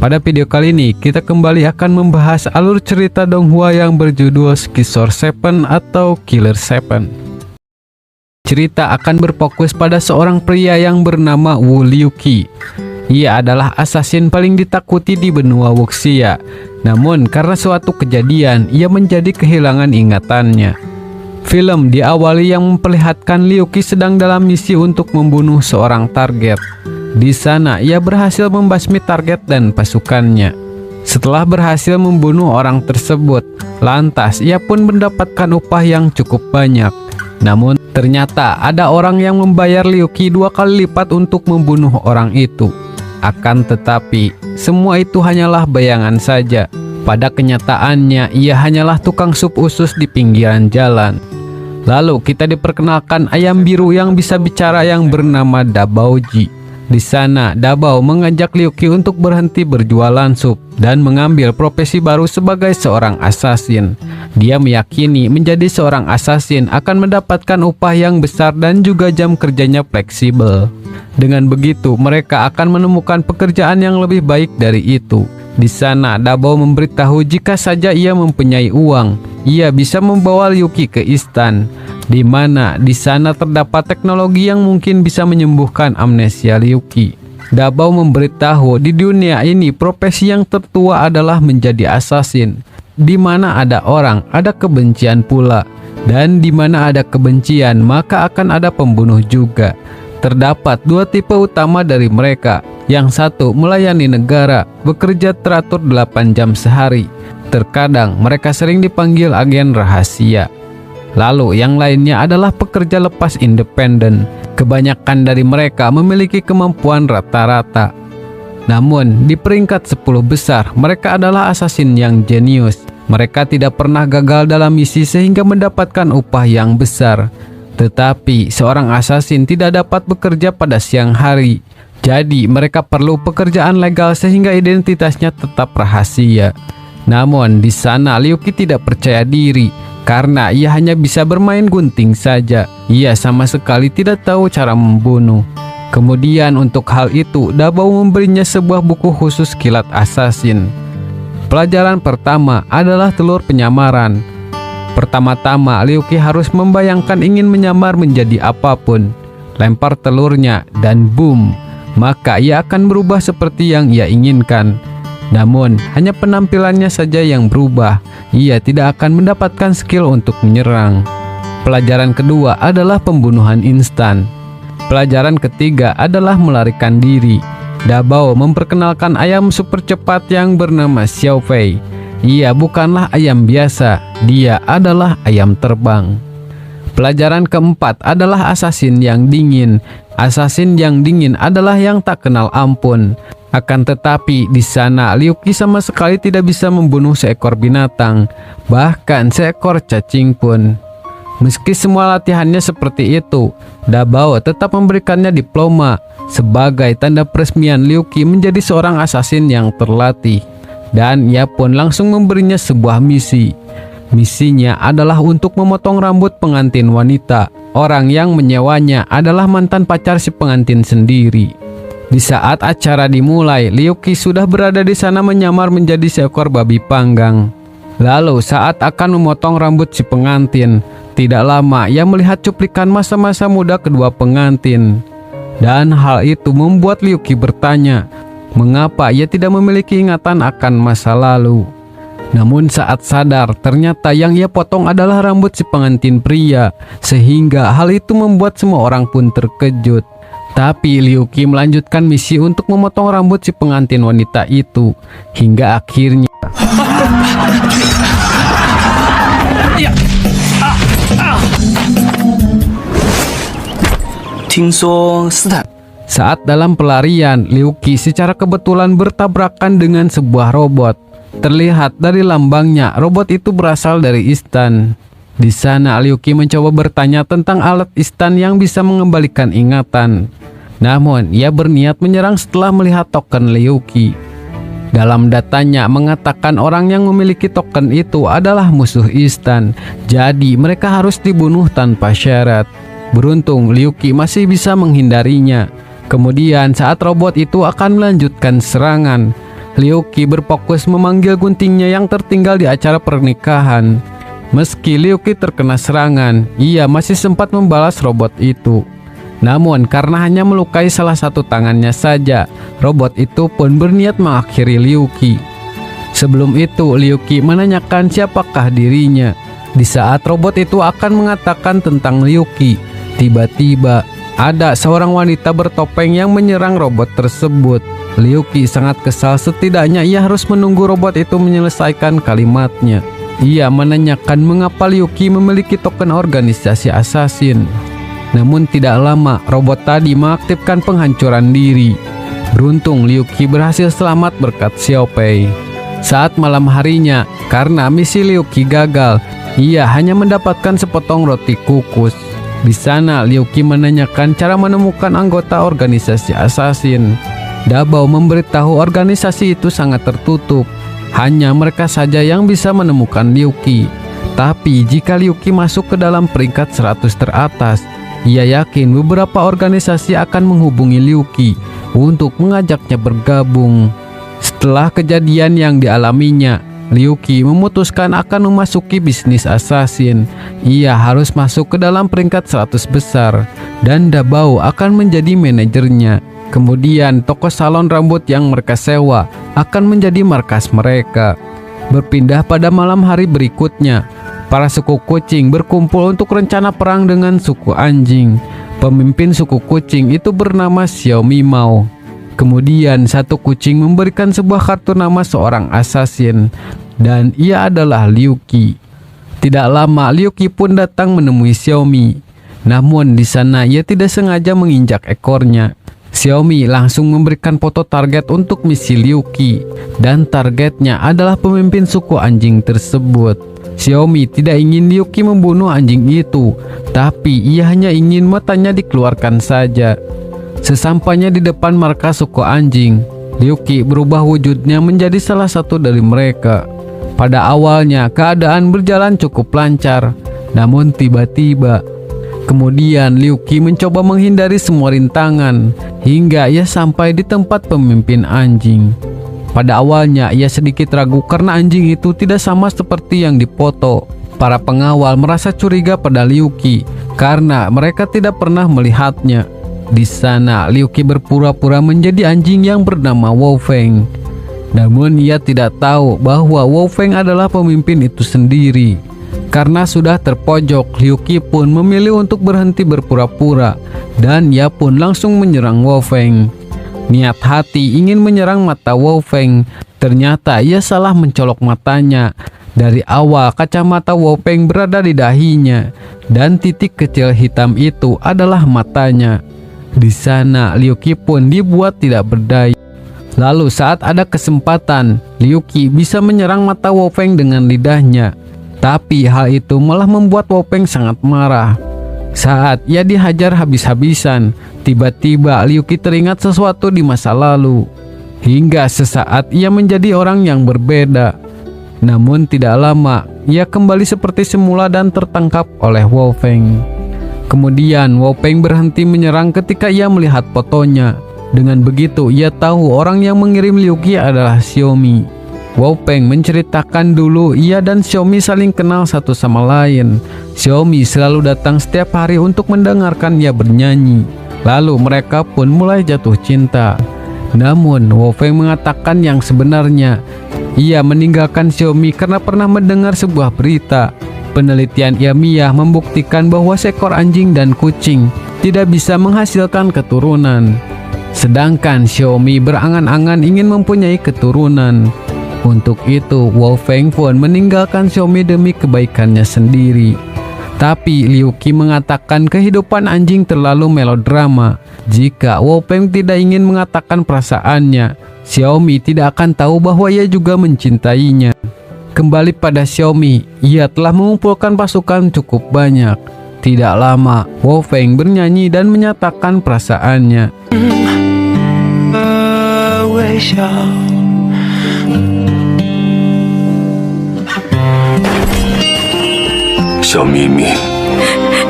Pada video kali ini, kita kembali akan membahas alur cerita Donghua yang berjudul Scizor 7 atau Killer 7. Cerita akan berfokus pada seorang pria yang bernama Wu Liuqi. Ia adalah asasin paling ditakuti di benua Wuxia. Namun, karena suatu kejadian, ia menjadi kehilangan ingatannya. Film diawali yang memperlihatkan Liuqi sedang dalam misi untuk membunuh seorang target. Di sana, ia berhasil membasmi target dan pasukannya. Setelah berhasil membunuh orang tersebut, lantas ia pun mendapatkan upah yang cukup banyak. Namun, ternyata ada orang yang membayar Liuqi 2 kali lipat untuk membunuh orang itu. Akan tetapi, semua itu hanyalah bayangan saja. Pada kenyataannya, ia hanyalah tukang sup usus di pinggiran jalan. Lalu, kita diperkenalkan ayam biru yang bisa bicara yang bernama Dabaoji. Di sana, Dabao mengajak Liuqi untuk berhenti berjualan sup dan mengambil profesi baru sebagai seorang asasin. Dia meyakini menjadi seorang asasin akan mendapatkan upah yang besar dan juga jam kerjanya fleksibel. Dengan begitu, mereka akan menemukan pekerjaan yang lebih baik dari itu. Di sana, Dabao memberitahu jika saja ia mempunyai uang, ia bisa membawa Liuqi ke istan, di mana di sana terdapat teknologi yang mungkin bisa menyembuhkan amnesia Liuqi. Dabao memberitahu di dunia ini profesi yang tertua adalah menjadi asasin. Di mana ada orang, ada kebencian pula, dan di mana ada kebencian, maka akan ada pembunuh juga. Terdapat 2 tipe utama dari mereka. Yang satu melayani negara, bekerja teratur 8 jam sehari. Terkadang mereka sering dipanggil agen rahasia. Lalu yang lainnya adalah pekerja lepas independen. Kebanyakan dari mereka memiliki kemampuan rata-rata. Namun di peringkat 10 besar, mereka adalah asasin yang jenius. Mereka tidak pernah gagal dalam misi sehingga mendapatkan upah yang besar. Tetapi seorang asasin tidak dapat bekerja pada siang hari. Jadi mereka perlu pekerjaan legal sehingga identitasnya tetap rahasia. Namun di sana Liuqi tidak percaya diri karena ia hanya bisa bermain gunting saja. Ia sama sekali tidak tahu cara membunuh. Kemudian untuk hal itu, Dabao memberinya sebuah buku khusus kilat asasin. Pelajaran pertama adalah telur penyamaran. Pertama-tama, Liuqi harus membayangkan ingin menyamar menjadi apapun. Lempar telurnya dan boom, maka ia akan berubah seperti yang ia inginkan. Namun, hanya penampilannya saja yang berubah. Ia tidak akan mendapatkan skill untuk menyerang. Pelajaran kedua adalah pembunuhan instan. Pelajaran ketiga adalah melarikan diri. Dabao memperkenalkan ayam super cepat yang bernama Xiao Fei. Ia bukanlah ayam biasa, dia adalah ayam terbang. Pelajaran keempat adalah asasin yang dingin. Asasin yang dingin adalah yang tak kenal ampun. Akan tetapi di sana Liuqi sama sekali tidak bisa membunuh seekor binatang, bahkan seekor cacing pun. Meski semua latihannya seperti itu, Dabao tetap memberikannya diploma sebagai tanda peresmian Liuqi menjadi seorang asasin yang terlatih. Dan ia pun langsung memberinya sebuah misi. Misinya adalah untuk memotong rambut pengantin wanita. Orang yang menyewanya adalah mantan pacar si pengantin sendiri. Di saat acara dimulai, Liuqi sudah berada di sana menyamar menjadi seekor babi panggang. Lalu saat akan memotong rambut si pengantin, tidak lama ia melihat cuplikan masa-masa muda kedua pengantin. Dan hal itu membuat Liuqi bertanya, mengapa ia tidak memiliki ingatan akan masa lalu. Namun saat sadar, ternyata yang ia potong adalah rambut si pengantin pria, sehingga hal itu membuat semua orang pun terkejut. Tapi Liuqi melanjutkan misi untuk memotong rambut si pengantin wanita itu, hingga akhirnya saat dalam pelarian, Liuqi secara kebetulan bertabrakan dengan sebuah robot. Terlihat dari lambangnya, robot itu berasal dari istan. Di sana, Liuqi mencoba bertanya tentang alat istan yang bisa mengembalikan ingatan. Namun, ia berniat menyerang setelah melihat token Liuqi. Dalam datanya mengatakan orang yang memiliki token itu adalah musuh istan. Jadi, mereka harus dibunuh tanpa syarat. Beruntung, Liuqi masih bisa menghindarinya. Kemudian, saat robot itu akan melanjutkan serangan, Liu Qi berfokus memanggil guntingnya yang tertinggal di acara pernikahan. Meski Liu Qi terkena serangan, ia masih sempat membalas robot itu. Namun karena hanya melukai salah satu tangannya saja, robot itu pun berniat mengakhiri Liu Qi. Sebelum itu, Liu Qi menanyakan siapakah dirinya. Di saat robot itu akan mengatakan tentang Liu Qi, tiba-tiba ada seorang wanita bertopeng yang menyerang robot tersebut. Liu Qi sangat kesal, setidaknya ia harus menunggu robot itu menyelesaikan kalimatnya. Ia menanyakan mengapa Liu Qi memiliki token organisasi assassin. Namun tidak lama, robot tadi mengaktifkan penghancuran diri. Beruntung Liu Qi berhasil selamat berkat Xiao Pei. Saat malam harinya, karena misi Liu Qi gagal, ia hanya mendapatkan sepotong roti kukus. Di sana Liu Qi menanyakan cara menemukan anggota organisasi assassin. Dabao memberitahu organisasi itu sangat tertutup. Hanya mereka saja yang bisa menemukan Liu Qi. Tapi jika Liu Qi masuk ke dalam peringkat 100 teratas, ia yakin beberapa organisasi akan menghubungi Liu Qi untuk mengajaknya bergabung. Setelah kejadian yang dialaminya, Liu Qi memutuskan akan memasuki bisnis assassin. Ia harus masuk ke dalam peringkat 100 besar dan Dabao akan menjadi manajernya. Kemudian toko salon rambut yang mereka sewa akan menjadi markas mereka. Berpindah pada malam hari berikutnya, para suku kucing berkumpul untuk rencana perang dengan suku anjing. Pemimpin suku kucing itu bernama Xiaomi Mao. Kemudian satu kucing memberikan sebuah kartu nama seorang assassin, dan ia adalah Liu Qi. Tidak lama Liu Qi pun datang menemui Xiaomi. Namun di sana ia tidak sengaja menginjak ekornya. Xiaomi langsung memberikan foto target untuk misi Liu Qi, dan targetnya adalah pemimpin suku anjing tersebut. Xiaomi tidak ingin Liu Qi membunuh anjing itu, tapi ia hanya ingin matanya dikeluarkan saja. Sesampainya di depan markas suku anjing, Liu Qi berubah wujudnya menjadi salah satu dari mereka. Pada awalnya keadaan berjalan cukup lancar, namun tiba-tiba kemudian Liu Qi mencoba menghindari semua rintangan hingga ia sampai di tempat pemimpin anjing. Pada awalnya ia sedikit ragu karena anjing itu tidak sama seperti yang dipoto. Para pengawal merasa curiga pada Liu Qi karena mereka tidak pernah melihatnya. Di sana Liu Qi berpura-pura menjadi anjing yang bernama Wu Feng. Namun ia tidak tahu bahwa Wu Feng adalah pemimpin itu sendiri. Karena sudah terpojok, Liu Qi pun memilih untuk berhenti berpura-pura dan ia pun langsung menyerang Wu Feng. Niat hati ingin menyerang mata Wu Feng, ternyata ia salah mencolok matanya. Dari awal kacamata Wu Feng berada di dahinya dan titik kecil hitam itu adalah matanya. Di sana Liu Qi pun dibuat tidak berdaya. Lalu saat ada kesempatan, Liu Qi bisa menyerang mata Wu Feng dengan lidahnya. Tapi hal itu malah membuat Wu Feng sangat marah. Saat ia dihajar habis-habisan, tiba-tiba Liu Qi teringat sesuatu di masa lalu. Hingga sesaat ia menjadi orang yang berbeda. Namun tidak lama, ia kembali seperti semula dan tertangkap oleh Wu Feng. Kemudian Wu Feng berhenti menyerang ketika ia melihat fotonya. Dengan begitu ia tahu orang yang mengirim Liu Qi adalah Xiaomi. Wu Feng menceritakan dulu ia dan Xiaomi saling kenal satu sama lain. Xiaomi selalu datang setiap hari untuk mendengarkan ia bernyanyi. Lalu mereka pun mulai jatuh cinta. Namun Wu Feng mengatakan yang sebenarnya. Ia meninggalkan Xiaomi karena pernah mendengar sebuah berita. Penelitian ilmiah membuktikan bahwa seekor anjing dan kucing tidak bisa menghasilkan keturunan. Sedangkan Xiaomi berangan-angan ingin mempunyai keturunan. Untuk itu, Wu Feng pun meninggalkan Xiaomi demi kebaikannya sendiri. Tapi Liu Qi mengatakan kehidupan anjing terlalu melodrama. Jika Wu Feng tidak ingin mengatakan perasaannya, Xiaomi tidak akan tahu bahwa ia juga mencintainya. Kembali pada Xiaomi, ia telah mengumpulkan pasukan cukup banyak. Tidak lama, Wu Feng bernyanyi dan menyatakan perasaannya. 微笑。 小咪咪，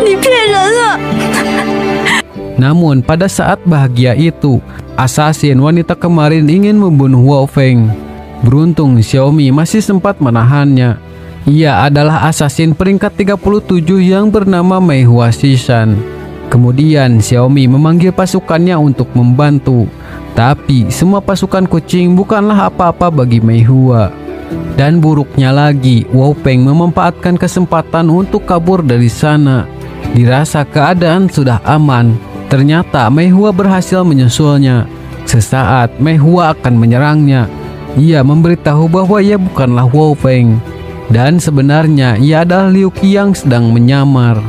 你骗人啊！ Namun pada saat bahagia itu, Asasin wanita kemarin ingin membunuh Wao Feng. Beruntung Xiaomi masih sempat menahannya. Ia adalah asasin peringkat 37 yang bernama Mei Hua Shishan. Kemudian Xiaomi memanggil pasukannya untuk membantu. Tapi semua pasukan kucing bukanlah apa-apa bagi Mei Hua. Dan buruknya lagi, Wao Feng memanfaatkan kesempatan untuk kabur dari sana. Dirasa keadaan sudah aman, ternyata Mei Hua berhasil menyusulnya. Sesaat Mei Hua akan menyerangnya. Ia memberitahu bahwa ia bukanlah Wao Feng, dan sebenarnya ia adalah Liu Qi yang sedang menyamar.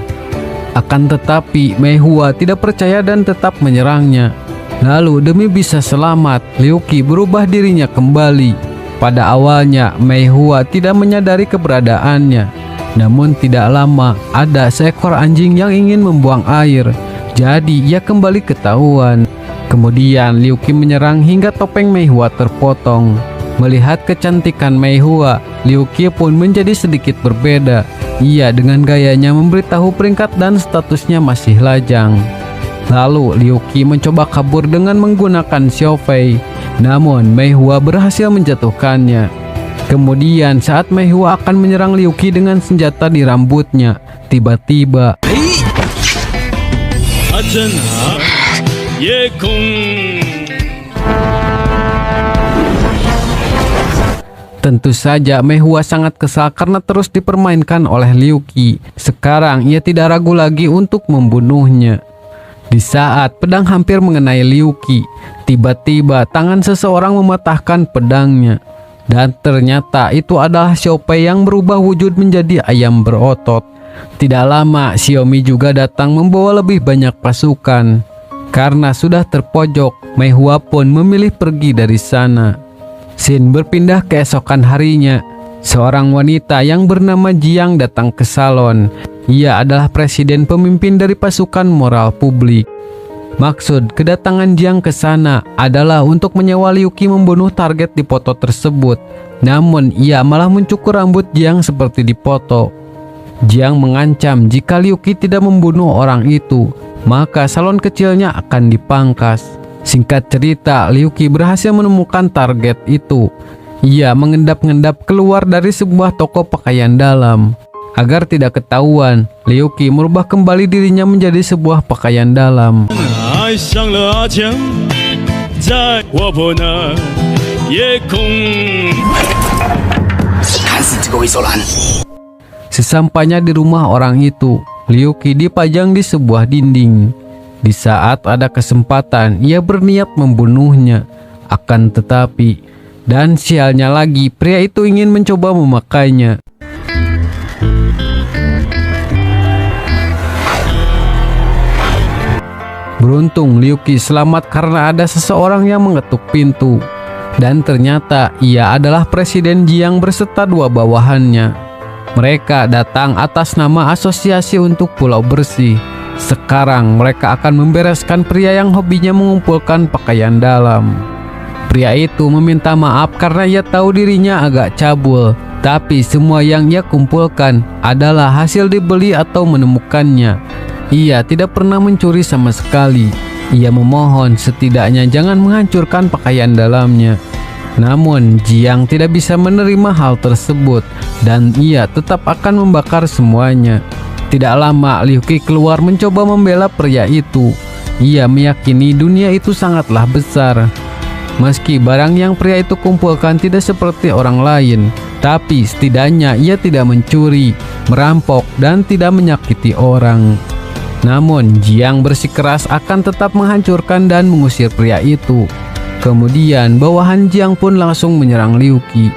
Akan tetapi Mei Hua tidak percaya dan tetap menyerangnya. Lalu demi bisa selamat, Liu Qi berubah dirinya kembali. Pada awalnya Mei Hua tidak menyadari keberadaannya. Namun tidak lama ada seekor anjing yang ingin membuang air. Jadi ia kembali ketahuan. Kemudian Liu Qi menyerang hingga topeng Mei Hua terpotong. Melihat kecantikan Mei Hua, Liu Qi pun menjadi sedikit berbeda. Ia dengan gayanya memberitahu peringkat dan statusnya masih lajang. Lalu Liu Qi mencoba kabur dengan menggunakan Xiao Fei. Namun Mei Hua berhasil menjatuhkannya. Kemudian saat Mei Hua akan menyerang Liu Qi dengan senjata di rambutnya, tiba-tiba tentu saja Mei Hua sangat kesal karena terus dipermainkan oleh Liu Qi. Sekarang ia tidak ragu lagi untuk membunuhnya. Di saat pedang hampir mengenai Liu Qi, tiba-tiba tangan seseorang mematahkan pedangnya. Dan ternyata itu adalah Xiao Fei yang berubah wujud menjadi ayam berotot. Tidak lama Xiaomi juga datang membawa lebih banyak pasukan. Karena sudah terpojok, Mei Hua pun memilih pergi dari sana. Scene berpindah keesokan harinya. Seorang wanita yang bernama Jiang datang ke salon. Ia adalah presiden pemimpin dari pasukan moral publik. Maksud kedatangan Jiang ke sana adalah untuk menyewa Liu Qi membunuh target di foto tersebut. Namun ia malah mencukur rambut Jiang seperti di foto. Jiang mengancam jika Liu Qi tidak membunuh orang itu, maka salon kecilnya akan dipangkas. Singkat cerita, Liu Qi berhasil menemukan target itu. Ia mengendap-endap keluar dari sebuah toko pakaian dalam. Agar tidak ketahuan, Liu Qi merubah kembali dirinya menjadi sebuah pakaian dalam. Sesampainya di rumah orang itu, Liu Qi dipajang di sebuah dinding. Di saat ada kesempatan, ia berniat membunuhnya. Akan tetapi, dan sialnya lagi, pria itu ingin mencoba memakainya. Beruntung Liu Qi selamat karena ada seseorang yang mengetuk pintu. Dan ternyata ia adalah Presiden Jiang berserta dua bawahannya. Mereka datang atas nama Asosiasi untuk Pulau Bersih. Sekarang mereka akan membereskan pria yang hobinya mengumpulkan pakaian dalam. Pria itu meminta maaf karena ia tahu dirinya agak cabul. Tapi semua yang ia kumpulkan adalah hasil dibeli atau menemukannya. Ia tidak pernah mencuri sama sekali. Ia memohon setidaknya jangan menghancurkan pakaian dalamnya. Namun Jiang tidak bisa menerima hal tersebut dan ia tetap akan membakar semuanya. Tidak lama Liu Qi keluar mencoba membela pria itu. Ia meyakini dunia itu sangatlah besar. Meski barang yang pria itu kumpulkan tidak seperti orang lain, tapi setidaknya ia tidak mencuri, merampok, dan tidak menyakiti orang. Namun Jiang bersikeras akan tetap menghancurkan dan mengusir pria itu. Kemudian bawahan Jiang pun langsung menyerang Liu Qi.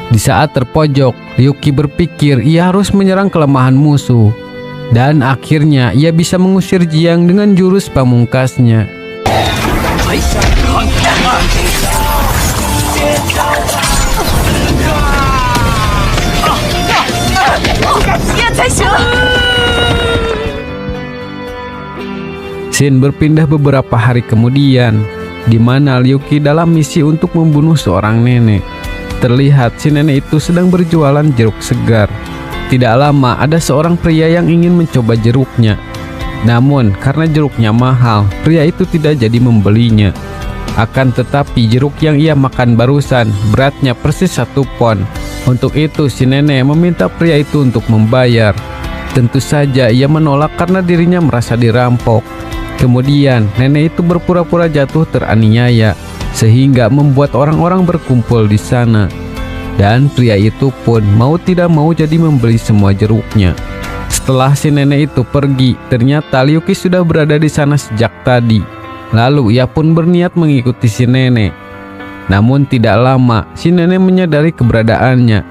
Di saat terpojok, Liu Qi berpikir ia harus menyerang kelemahan musuh. Dan akhirnya ia bisa mengusir Jiang dengan jurus pamungkasnya. Scene berpindah beberapa hari kemudian, di mana Liu Qi dalam misi untuk membunuh seorang nenek. Terlihat si nenek itu sedang berjualan jeruk segar. Tidak lama ada seorang pria yang ingin mencoba jeruknya. Namun karena jeruknya mahal, pria itu tidak jadi membelinya. Akan tetapi jeruk yang ia makan barusan beratnya persis 1 pon. Untuk itu si nenek meminta pria itu untuk membayar. Tentu saja ia menolak karena dirinya merasa dirampok. Kemudian nenek itu berpura-pura jatuh teraniaya, sehingga membuat orang-orang berkumpul di sana. Dan pria itu pun mau tidak mau jadi membeli semua jeruknya. Setelah si nenek itu pergi, ternyata Liuki sudah berada di sana sejak tadi. Lalu ia pun berniat mengikuti si nenek. Namun tidak lama si nenek menyadari keberadaannya.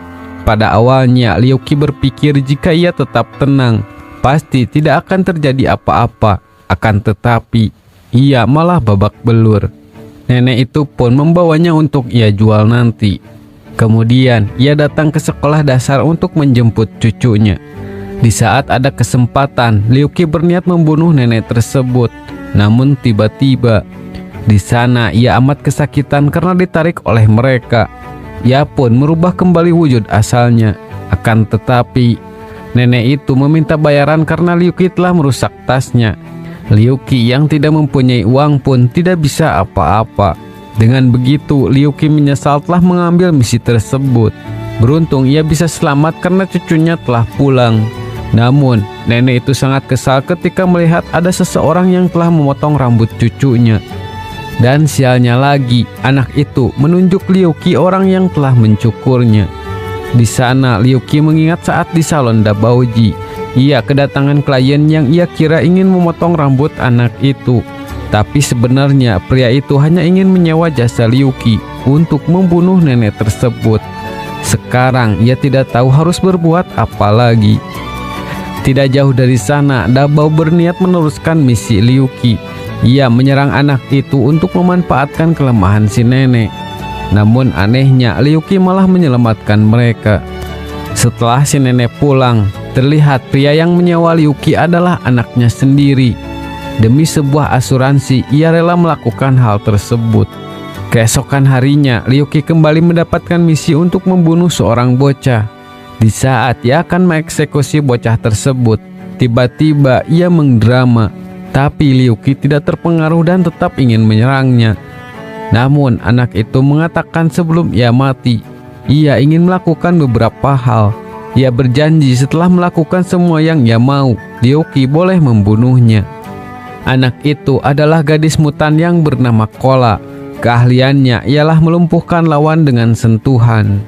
Pada awalnya Liuki berpikir jika ia tetap tenang, pasti tidak akan terjadi apa-apa. Akan tetapi ia malah babak belur. Nenek itu pun membawanya untuk ia jual nanti. Kemudian ia datang ke sekolah dasar untuk menjemput cucunya. Di saat ada kesempatan, Liuki berniat membunuh nenek tersebut. Namun tiba-tiba di sana ia amat kesakitan karena ditarik oleh mereka. Ia pun merubah kembali wujud asalnya. Akan tetapi nenek itu meminta bayaran karena Liuki telah merusak tasnya. Liuki yang tidak mempunyai uang pun tidak bisa apa-apa. Dengan begitu Liuki menyesal telah mengambil misi tersebut. Beruntung ia bisa selamat karena cucunya telah pulang. Namun nenek itu sangat kesal ketika melihat ada seseorang yang telah memotong rambut cucunya. Dan sialnya lagi, anak itu menunjuk Liuki orang yang telah mencukurnya. Di sana Liuki mengingat saat di salon Dabaoji, ia kedatangan klien yang ia kira ingin memotong rambut anak itu. Tapi sebenarnya pria itu hanya ingin menyewa jasa Liuki untuk membunuh nenek tersebut. Sekarang ia tidak tahu harus berbuat apa lagi. Tidak jauh dari sana, Dabao berniat meneruskan misi Liuki. Ia menyerang anak itu untuk memanfaatkan kelemahan si nenek. Namun anehnya Liuki malah menyelamatkan mereka. Setelah si nenek pulang, terlihat pria yang menyewa Liuki adalah anaknya sendiri. Demi sebuah asuransi, ia rela melakukan hal tersebut. Keesokan harinya, Liuki kembali mendapatkan misi untuk membunuh seorang bocah. Di saat ia akan mengeksekusi bocah tersebut, tiba-tiba ia mendrama. Tapi Liuki tidak terpengaruh dan tetap ingin menyerangnya. Namun anak itu mengatakan sebelum ia mati, ia ingin melakukan beberapa hal. Ia berjanji setelah melakukan semua yang ia mau, Liuki boleh membunuhnya. Anak itu adalah gadis mutan yang bernama Kola. Keahliannya ialah melumpuhkan lawan dengan sentuhan.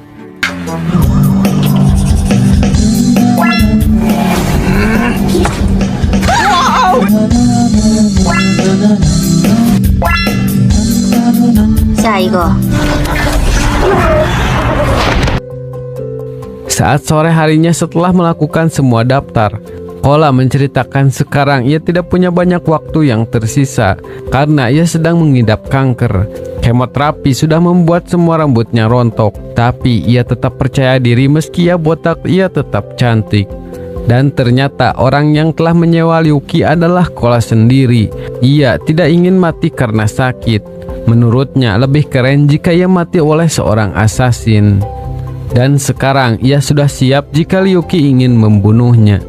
Saat sore harinya setelah melakukan semua daftar, Kola menceritakan sekarang ia tidak punya banyak waktu yang tersisa karena ia sedang mengidap kanker. Kemoterapi sudah membuat semua rambutnya rontok, tapi ia tetap percaya diri meski ia botak, ia tetap cantik. Dan ternyata orang yang telah menyewa Liuki adalah Kola sendiri. Ia tidak ingin mati karena sakit. Menurutnya lebih keren jika ia mati oleh seorang asasin. Dan sekarang ia sudah siap jika Liuki ingin membunuhnya.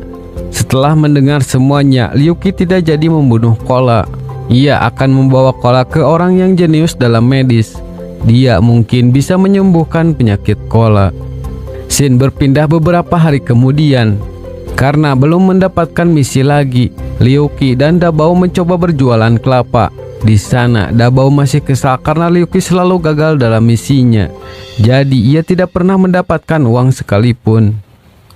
Setelah mendengar semuanya, Liuki tidak jadi membunuh Kola. Ia akan membawa Kola ke orang yang jenius dalam medis. Dia mungkin bisa menyembuhkan penyakit Kola. Scene berpindah beberapa hari kemudian. Karena belum mendapatkan misi lagi, Liuki dan Dabao mencoba berjualan kelapa. Di sana, Dabao masih kesal karena Liuki selalu gagal dalam misinya. Jadi ia tidak pernah mendapatkan uang sekalipun.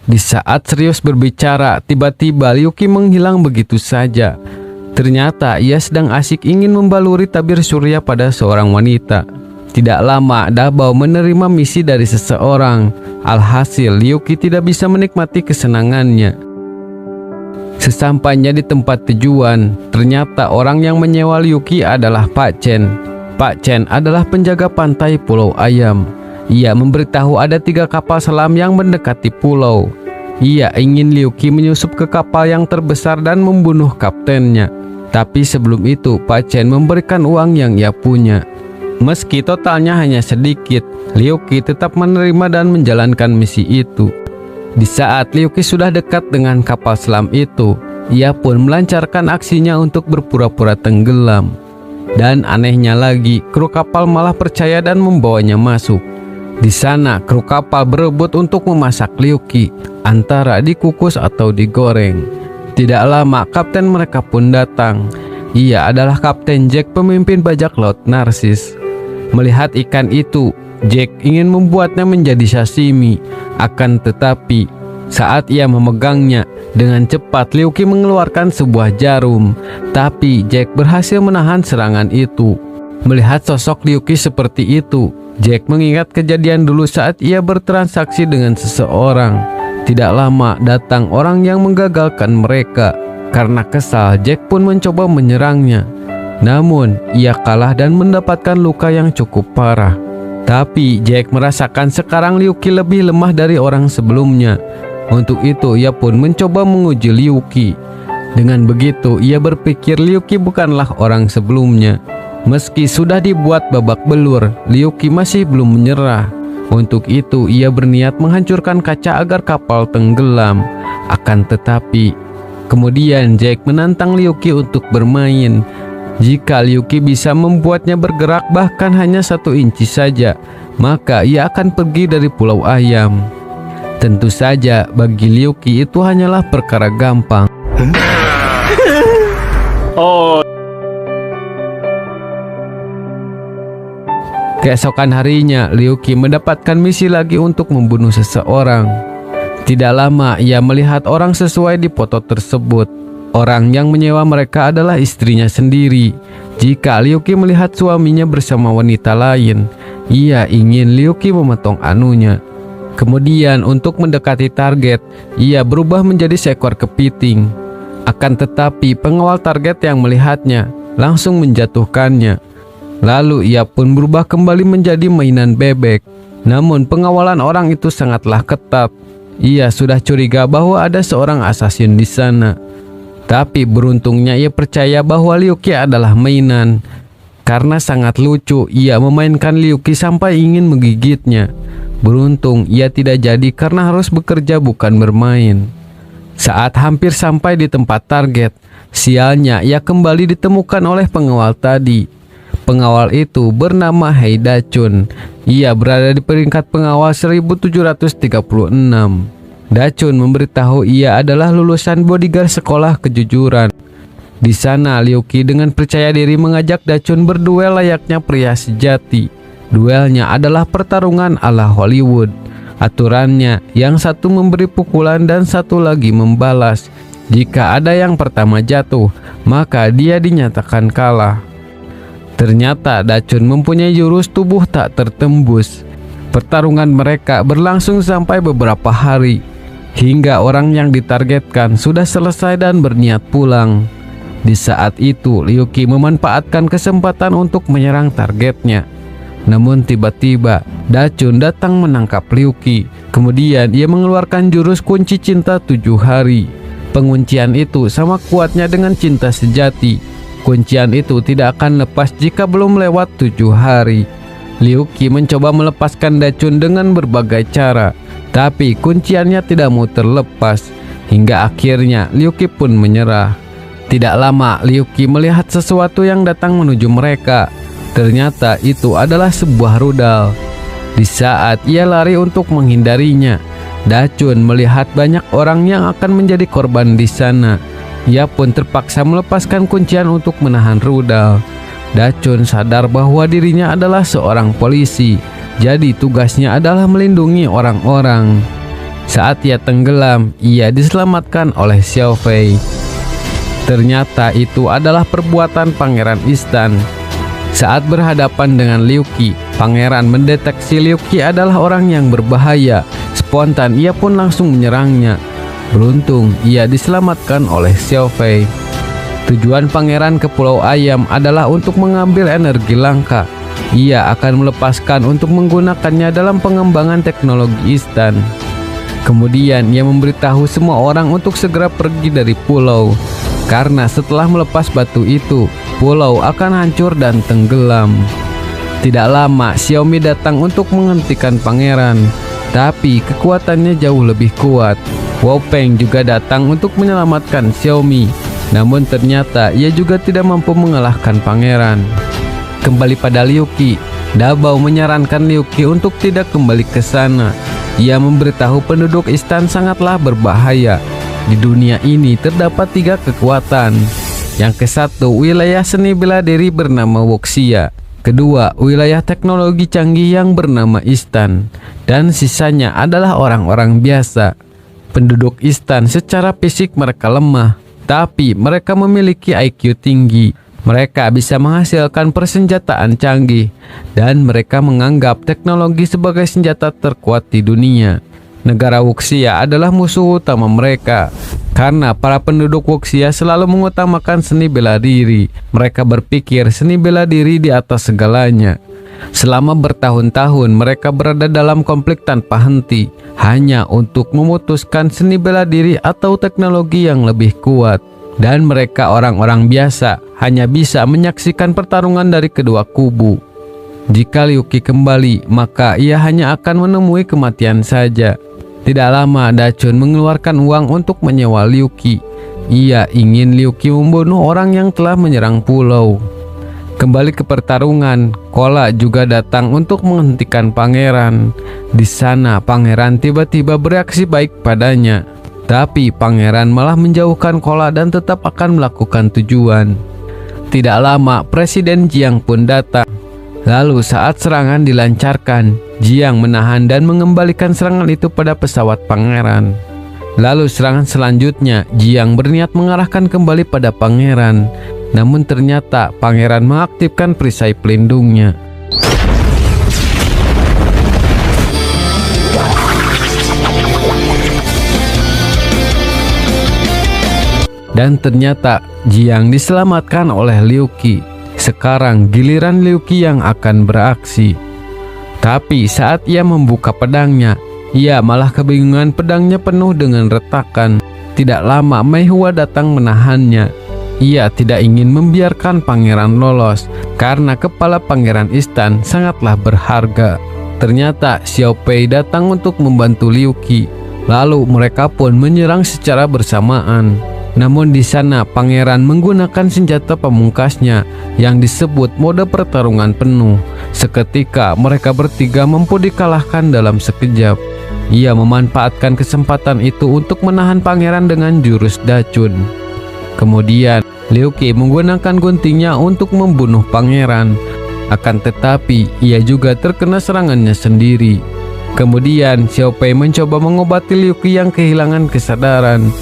Di saat serius berbicara, tiba-tiba Liuki menghilang begitu saja. Ternyata ia sedang asik ingin membaluri tabir surya pada seorang wanita. Tidak lama, Dabao menerima misi dari seseorang. Alhasil, Liuki tidak bisa menikmati kesenangannya. Sesampainya di tempat tujuan, ternyata orang yang menyewa Liuki adalah Pak Chen. Pak Chen adalah penjaga pantai Pulau Ayam. Ia memberitahu ada 3 kapal selam yang mendekati pulau. Ia ingin Liuki menyusup ke kapal yang terbesar dan membunuh kaptennya. Tapi sebelum itu, Pak Chen memberikan uang yang ia punya. Meski totalnya hanya sedikit, Liuki tetap menerima dan menjalankan misi itu. Di saat Liuki sudah dekat dengan kapal selam itu, ia pun melancarkan aksinya untuk berpura-pura tenggelam. Dan anehnya lagi, kru kapal malah percaya dan membawanya masuk. Di sana, kru kapal berebut untuk memasak Liu Qi, antara dikukus atau digoreng. Tidak lama, kapten mereka pun datang. Ia adalah Kapten Jack, pemimpin bajak laut Narsis. Melihat ikan itu, Jack ingin membuatnya menjadi sashimi. Akan tetapi, saat ia memegangnya, dengan cepat Liu Qi mengeluarkan sebuah jarum. Tapi Jack berhasil menahan serangan itu. Melihat sosok Liu Qi seperti itu, Jack mengingat kejadian dulu saat ia bertransaksi dengan seseorang. Tidak lama datang orang yang menggagalkan mereka. Karena kesal, Jack pun mencoba menyerangnya. Namun, ia kalah dan mendapatkan luka yang cukup parah. Tapi Jack merasakan sekarang Liu Qi lebih lemah dari orang sebelumnya. Untuk itu, ia pun mencoba menguji Liu Qi. Dengan begitu, ia berpikir Liu Qi bukanlah orang sebelumnya. Meski sudah dibuat babak belur, Liu Qi masih belum menyerah. Untuk itu, ia berniat menghancurkan kaca agar kapal tenggelam. Akan tetapi, kemudian Jack menantang Liu Qi untuk bermain. Jika Liu Qi bisa membuatnya bergerak bahkan hanya 1 inci saja, maka ia akan pergi dari Pulau Ayam. Tentu saja bagi Liu Qi itu hanyalah perkara gampang. Keesokan harinya, Liu Qi mendapatkan misi lagi untuk membunuh seseorang. Tidak lama, ia melihat orang sesuai di foto tersebut. Orang yang menyewa mereka adalah istrinya sendiri. Jika Liu Qi melihat suaminya bersama wanita lain, ia ingin Liu Qi memotong anunya. Kemudian untuk mendekati target, ia berubah menjadi seekor kepiting. Akan tetapi pengawal target yang melihatnya langsung menjatuhkannya. Lalu ia pun berubah kembali menjadi mainan bebek. Namun pengawalan orang itu sangatlah ketat. Ia sudah curiga bahwa ada seorang asasin di sana. Tapi beruntungnya ia percaya bahwa Liu Qi adalah mainan. Karena sangat lucu, ia memainkan Liu Qi sampai ingin menggigitnya. Beruntung ia tidak jadi karena harus bekerja bukan bermain. Saat hampir sampai di tempat target, sialnya ia kembali ditemukan oleh pengawal tadi. Pengawal itu bernama Hei Dachun. Ia berada di peringkat pengawal 1736. Dachun memberitahu ia adalah lulusan bodyguard sekolah kejujuran. Di sana Liu Qi dengan percaya diri mengajak Dachun berduel layaknya pria sejati. Duelnya adalah pertarungan ala Hollywood. Aturannya, yang satu memberi pukulan dan satu lagi membalas. Jika ada yang pertama jatuh, maka dia dinyatakan kalah. Ternyata Dachun mempunyai jurus tubuh tak tertembus. Pertarungan mereka berlangsung sampai beberapa hari, hingga orang yang ditargetkan sudah selesai dan berniat pulang. Di saat itu, Liu Qi memanfaatkan kesempatan untuk menyerang targetnya. Namun tiba-tiba, Dachun datang menangkap Liu Qi. Kemudian ia mengeluarkan jurus kunci cinta 7 hari. Penguncian itu sama kuatnya dengan cinta sejati. Kuncian itu tidak akan lepas jika belum lewat 7 hari. Liu Qi mencoba melepaskan Dachun dengan berbagai cara, tapi kunciannya tidak mau terlepas. Hingga akhirnya Liu Qi pun menyerah. Tidak lama, Liu Qi melihat sesuatu yang datang menuju mereka. Ternyata itu adalah sebuah rudal. Di saat ia lari untuk menghindarinya, Dachun melihat banyak orang yang akan menjadi korban di sana. Ia pun terpaksa melepaskan kuncian untuk menahan rudal. Dachun sadar bahwa dirinya adalah seorang polisi, jadi tugasnya adalah melindungi orang-orang. Saat ia tenggelam, ia diselamatkan oleh Xiao Fei. Ternyata itu adalah perbuatan Pangeran Istan. Saat berhadapan dengan Liu Qi, pangeran mendeteksi Liu Qi adalah orang yang berbahaya. Spontan ia pun langsung menyerangnya. Beruntung ia diselamatkan oleh Xiao Fei. Tujuan pangeran ke Pulau Ayam adalah untuk mengambil energi langka. Ia akan melepaskan untuk menggunakannya dalam pengembangan teknologi Istan. Kemudian ia memberitahu semua orang untuk segera pergi dari pulau. Karena setelah melepas batu itu, pulau akan hancur dan tenggelam. Tidak lama, Xiaomi datang untuk menghentikan pangeran. Tapi kekuatannya jauh lebih kuat. Wu Peng juga datang untuk menyelamatkan Xiaomi. Namun ternyata ia juga tidak mampu mengalahkan pangeran. Kembali pada Liu Qi, Dabao menyarankan Liu Qi untuk tidak kembali ke sana. Ia memberitahu penduduk istan sangatlah berbahaya. Di dunia ini terdapat 3 kekuatan. Yang ke-1, wilayah seni bela diri bernama Wuxia. Kedua, wilayah teknologi canggih yang bernama Istan. Dan sisanya adalah orang-orang biasa. Penduduk Istan secara fisik mereka lemah, tapi mereka memiliki IQ tinggi. Mereka bisa menghasilkan persenjataan canggih, dan mereka menganggap teknologi sebagai senjata terkuat di dunia. Negara Wuxia adalah musuh utama mereka, karena para penduduk Wuxia selalu mengutamakan seni bela diri. Mereka berpikir seni bela diri di atas segalanya. Selama bertahun-tahun mereka berada dalam konflik tanpa henti, hanya untuk memutuskan seni bela diri atau teknologi yang lebih kuat. Dan mereka orang-orang biasa hanya bisa menyaksikan pertarungan dari kedua kubu. Jika Liu Qi kembali, maka ia hanya akan menemui kematian saja. Tidak lama Dachun mengeluarkan uang untuk menyewa Liu Qi. Ia ingin Liu Qi membunuh orang yang telah menyerang pulau. Kembali ke pertarungan, Kola juga datang untuk menghentikan pangeran. Di sana pangeran tiba-tiba bereaksi baik padanya. Tapi pangeran malah menjauhkan Kola dan tetap akan melakukan tujuan. Tidak lama Presiden Jiang pun datang. Lalu saat serangan dilancarkan, Jiang menahan dan mengembalikan serangan itu pada pesawat pangeran. Lalu serangan selanjutnya, Jiang berniat mengarahkan kembali pada pangeran. Namun ternyata pangeran mengaktifkan perisai pelindungnya. Dan ternyata Jiang diselamatkan oleh Liu Qi. Sekarang giliran Liu Qi yang akan beraksi. Tapi saat ia membuka pedangnya, ia malah kebingungan, pedangnya penuh dengan retakan. Tidak lama Mei Hua datang menahannya. Ia tidak ingin membiarkan pangeran lolos, karena kepala pangeran Istan sangatlah berharga. Ternyata Xiao Pei datang untuk membantu Liu Qi. Lalu mereka pun menyerang secara bersamaan. Namun di sana pangeran menggunakan senjata pamungkasnya yang disebut mode pertarungan penuh. Seketika mereka bertiga mampu dikalahkan dalam sekejap. Ia memanfaatkan kesempatan itu untuk menahan pangeran dengan jurus Dachun. Kemudian Liu Qi menggunakan guntingnya untuk membunuh pangeran. Akan tetapi ia juga terkena serangannya sendiri. Kemudian Xiao Pei mencoba mengobati Liu Qi yang kehilangan kesadaran.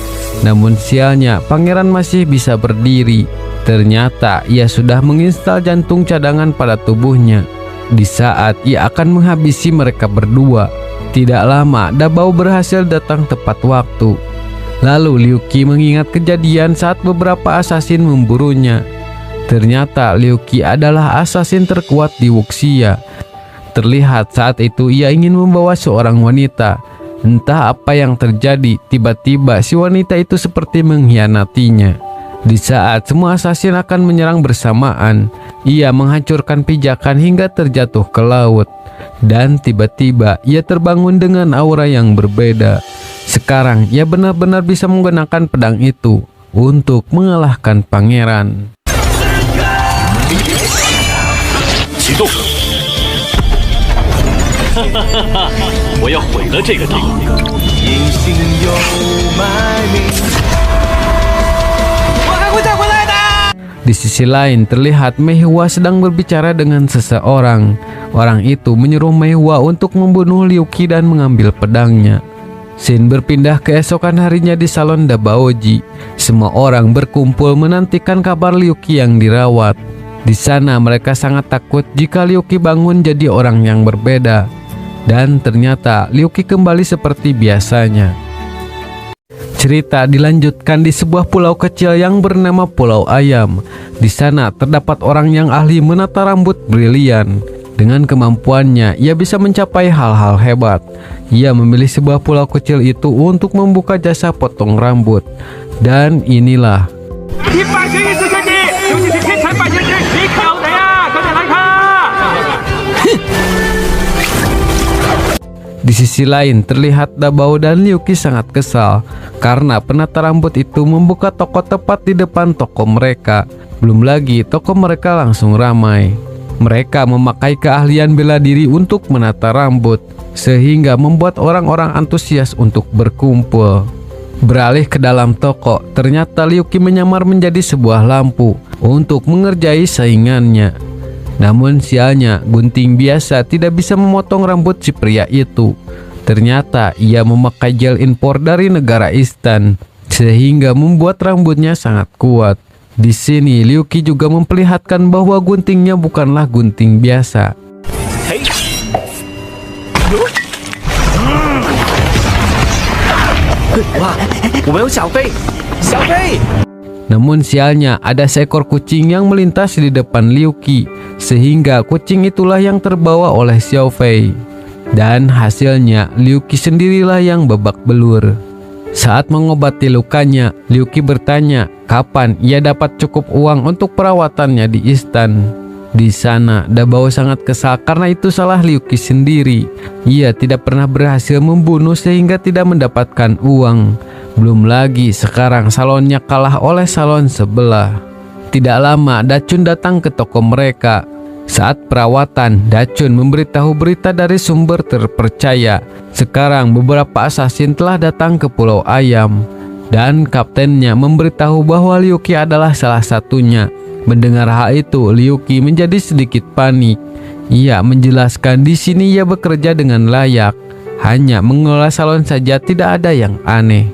Namun sialnya pangeran masih bisa berdiri. Ternyata ia sudah menginstal jantung cadangan pada tubuhnya. Di saat ia akan menghabisi mereka berdua, tidak lama Dabao berhasil datang tepat waktu. Lalu Liu Qi mengingat kejadian saat beberapa asasin memburunya. Ternyata Liu Qi adalah asasin terkuat di Wuxia. Terlihat saat itu ia ingin membawa seorang wanita. Entah apa yang terjadi, tiba-tiba si wanita itu seperti mengkhianatinya. Di saat semua asasin akan menyerang bersamaan, ia menghancurkan pijakan hingga terjatuh ke laut. Dan tiba-tiba ia terbangun dengan aura yang berbeda. Sekarang ia benar-benar bisa menggunakan pedang itu untuk mengalahkan pangeran. Di sisi lain terlihat Mei Hua sedang berbicara dengan seseorang. Orang itu menyuruh Mei Hua untuk membunuh Liu Qi dan mengambil pedangnya. Scene berpindah keesokan harinya di salon Dabaoji. Semua orang berkumpul menantikan kabar Liu Qi yang dirawat. Di sana mereka sangat takut jika Liu Qi bangun jadi orang yang berbeda. Dan ternyata Liu Qi kembali seperti biasanya. Cerita dilanjutkan di sebuah pulau kecil yang bernama Pulau Ayam. Di sana terdapat orang yang ahli menata rambut brilian. Dengan kemampuannya, ia bisa mencapai hal-hal hebat. Ia memilih sebuah pulau kecil itu untuk membuka jasa potong rambut. Dan inilah Di sisi lain, terlihat Dabao dan Liu Qi sangat kesal karena penata rambut itu membuka toko tepat di depan toko mereka. Belum lagi toko mereka langsung ramai. Mereka memakai keahlian bela diri untuk menata rambut, sehingga membuat orang-orang antusias untuk berkumpul. Beralih ke dalam toko, ternyata Liu Qi menyamar menjadi sebuah lampu untuk mengerjai saingannya. Namun sialnya, gunting biasa tidak bisa memotong rambut si pria itu. Ternyata ia memakai gel impor dari negara Istan, sehingga membuat rambutnya sangat kuat. Di sini Liu Qi juga memperlihatkan bahwa guntingnya bukanlah gunting biasa. Namun sialnya, ada seekor kucing yang melintas di depan Liu Qi, sehingga kucing itulah yang terbawa oleh Xiao Fei. Dan hasilnya Liu Qi sendirilah yang babak belur. Saat mengobati lukanya, Liu Qi bertanya kapan ia dapat cukup uang untuk perawatannya di Istan. Di sana, Dabao sangat kesal karena itu salah Liu Qi sendiri. Ia tidak pernah berhasil membunuh sehingga tidak mendapatkan uang. Belum lagi sekarang salonnya kalah oleh salon sebelah. Tidak lama Dacun datang ke toko mereka. Saat perawatan, Dacun memberitahu berita dari sumber terpercaya. Sekarang beberapa asasin telah datang ke Pulau Ayam, dan kaptennya memberitahu bahwa Liu Qi adalah salah satunya. Mendengar hal itu, Liu Qi menjadi sedikit panik. Ia menjelaskan di sini ia bekerja dengan layak, hanya mengelola salon saja, tidak ada yang aneh.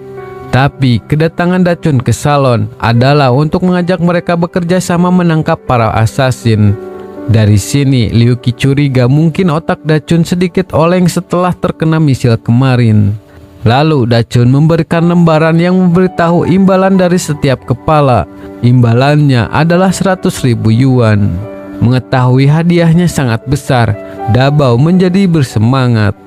Tapi kedatangan Dacun ke salon adalah untuk mengajak mereka bekerja sama menangkap para asasin. Dari sini Liu Qi curiga mungkin otak Dacun sedikit oleng setelah terkena misil kemarin. Lalu Dacun memberikan lembaran yang memberitahu imbalan dari setiap kepala. Imbalannya adalah 100.000 yuan. Mengetahui hadiahnya sangat besar, Dabao menjadi bersemangat.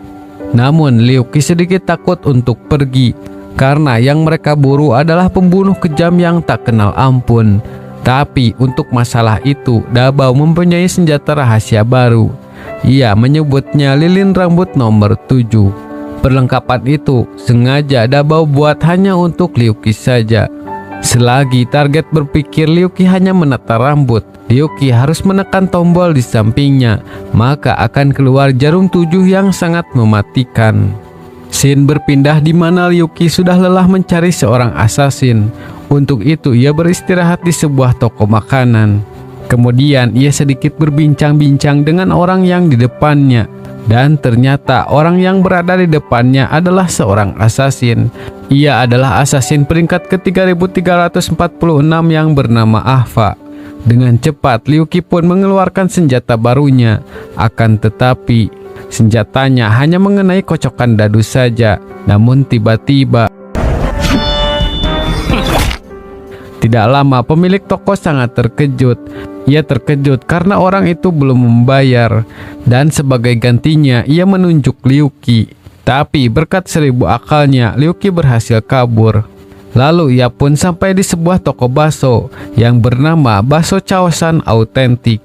Namun Liu Qi sedikit takut untuk pergi, karena yang mereka buru adalah pembunuh kejam yang tak kenal ampun. Tapi untuk masalah itu, Dabao mempunyai senjata rahasia baru. Ia menyebutnya lilin rambut nomor 7. Perlengkapan itu sengaja Dabao buat hanya untuk Liu Qi saja. Selagi target berpikir Liu Qi hanya menata rambut, Liu Qi harus menekan tombol di sampingnya, maka akan keluar jarum 7 yang sangat mematikan. Scene berpindah di mana Liu Qi sudah lelah mencari seorang asasin. Untuk itu ia beristirahat di sebuah toko makanan. Kemudian ia sedikit berbincang-bincang dengan orang yang di depannya. Dan ternyata orang yang berada di depannya adalah seorang asasin. Ia adalah asasin peringkat ke-3346 yang bernama Ahfa. Dengan cepat Liu Qi pun mengeluarkan senjata barunya. Akan tetapi senjatanya hanya mengenai kocokan dadu saja. Namun tiba-tiba, tidak lama pemilik toko sangat terkejut. Ia terkejut karena orang itu belum membayar, dan sebagai gantinya ia menunjuk Liu Qi. Tapi berkat 1000 akalnya, Liu Qi berhasil kabur. Lalu ia pun sampai di sebuah toko bakso yang bernama Bakso Chaosan Autentik.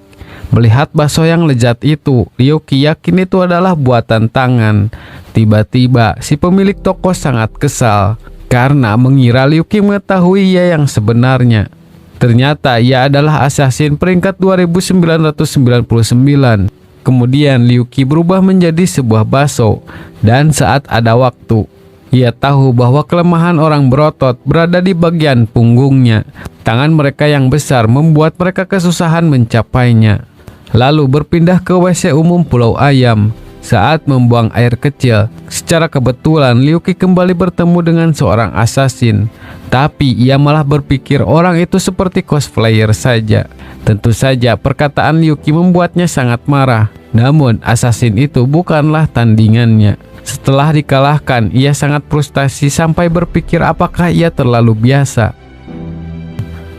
Melihat bakso yang lezat itu, Liu Qi yakin itu adalah buatan tangan. Tiba-tiba si pemilik toko sangat kesal karena mengira Liu Qi mengetahui ia yang sebenarnya. Ternyata ia adalah asasin peringkat 2999. Kemudian Liu Qi berubah menjadi sebuah bakso, dan saat ada waktu, ia tahu bahwa kelemahan orang berotot berada di bagian punggungnya. Tangan mereka yang besar membuat mereka kesusahan mencapainya. Lalu berpindah ke WC umum Pulau Ayam. Saat membuang air kecil, secara kebetulan Liu Qi kembali bertemu dengan seorang asasin. Tapi ia malah berpikir orang itu seperti cosplayer saja. Tentu saja perkataan Liu Qi membuatnya sangat marah. Namun asasin itu bukanlah tandingannya. Setelah dikalahkan, ia sangat frustasi sampai berpikir apakah ia terlalu biasa.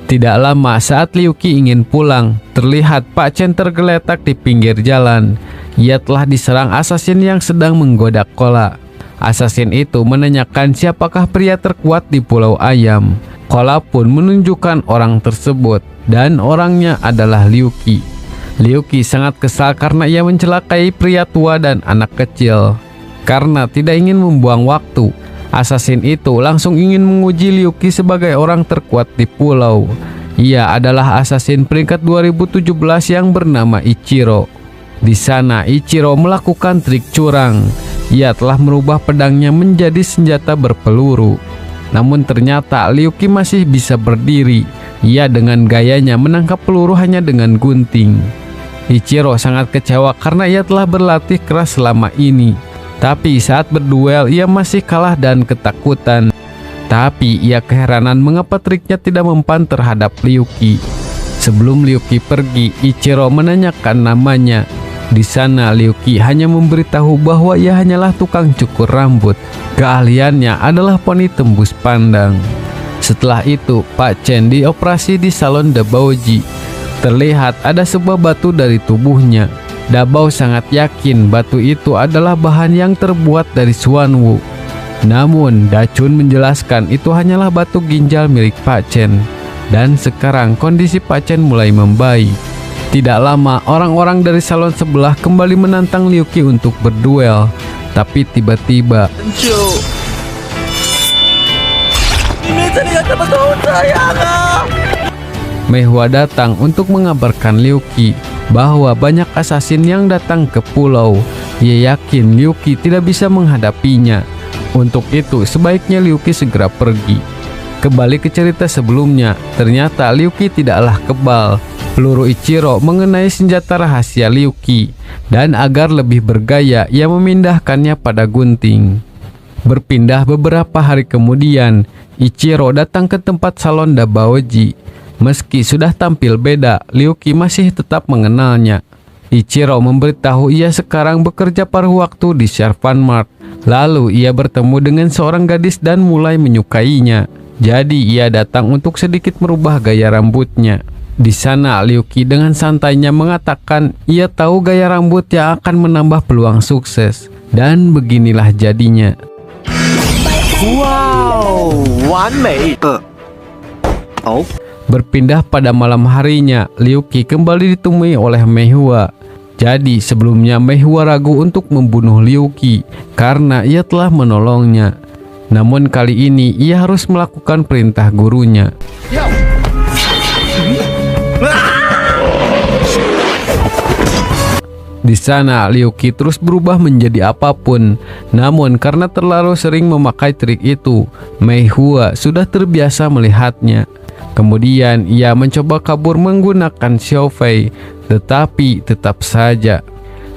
Tidak lama saat Liu Qi ingin pulang, terlihat Pak Chen tergeletak di pinggir jalan. Ia telah diserang asasin yang sedang menggoda Kola. Asasin itu menanyakan siapakah pria terkuat di Pulau Ayam. Kola pun menunjukkan orang tersebut, dan orangnya adalah Liu Qi. Liu Qi sangat kesal karena ia mencelakai pria tua dan anak kecil. Karena tidak ingin membuang waktu, asasin itu langsung ingin menguji Liu Qi sebagai orang terkuat di pulau. Ia adalah asasin peringkat 2017 yang bernama Ichiro. Di sana Ichiro melakukan trik curang. Ia telah merubah pedangnya menjadi senjata berpeluru. Namun ternyata Liu Qi masih bisa berdiri. Ia dengan gayanya menangkap peluru hanya dengan gunting. Ichiro sangat kecewa karena ia telah berlatih keras selama ini. Tapi saat berduel ia masih kalah dan ketakutan. Tapi ia keheranan mengapa triknya tidak mempan terhadap Liu Qi. Sebelum Liu Qi pergi, Ichiro menanyakan namanya. Di sana Liu Qi hanya memberitahu bahwa ia hanyalah tukang cukur rambut. Keahliannya adalah poni tembus pandang. Setelah itu, Pak Chen dioperasi di salon Dabaoji. Terlihat ada sebuah batu dari tubuhnya. Dabao sangat yakin batu itu adalah bahan yang terbuat dari Xuanwu. Namun, Dachun menjelaskan itu hanyalah batu ginjal milik Pak Chen. Dan sekarang kondisi Pak Chen mulai membaik. Tidak lama, orang-orang dari salon sebelah kembali menantang Liu Qi untuk berduel. Tapi tiba-tiba, Mei Hua datang untuk mengabarkan Liu Qi bahwa banyak asasin yang datang ke pulau. Ia yakin Liu Qi tidak bisa menghadapinya. Untuk itu, sebaiknya Liu Qi segera pergi. Kembali ke cerita sebelumnya, ternyata Liu Qi tidaklah kebal. Peluru Ichiro mengenai senjata rahasia Liu Qi, dan agar lebih bergaya, ia memindahkannya pada gunting. Berpindah beberapa hari kemudian, Ichiro datang ke tempat salon Dabaoji. Meski sudah tampil beda, Liu Qi masih tetap mengenalnya. Ichiro memberitahu ia sekarang bekerja paruh waktu di Servan Mart. Lalu ia bertemu dengan seorang gadis dan mulai menyukainya. Jadi ia datang untuk sedikit merubah gaya rambutnya. Di sana Liu Qi dengan santainya mengatakan ia tahu gaya rambut yang akan menambah peluang sukses. Dan beginilah jadinya. Wow, 完美。Oh. Berpindah pada malam harinya, Liu Qi kembali ditemui oleh Mei Hua. Jadi sebelumnya Mei Hua ragu untuk membunuh Liu Qi karena ia telah menolongnya. Namun kali ini ia harus melakukan perintah gurunya. Di sana Liu Qi terus berubah menjadi apapun. Namun karena terlalu sering memakai trik itu, Mei Hua sudah terbiasa melihatnya. Kemudian ia mencoba kabur menggunakan Xiao Fei, tetapi tetap saja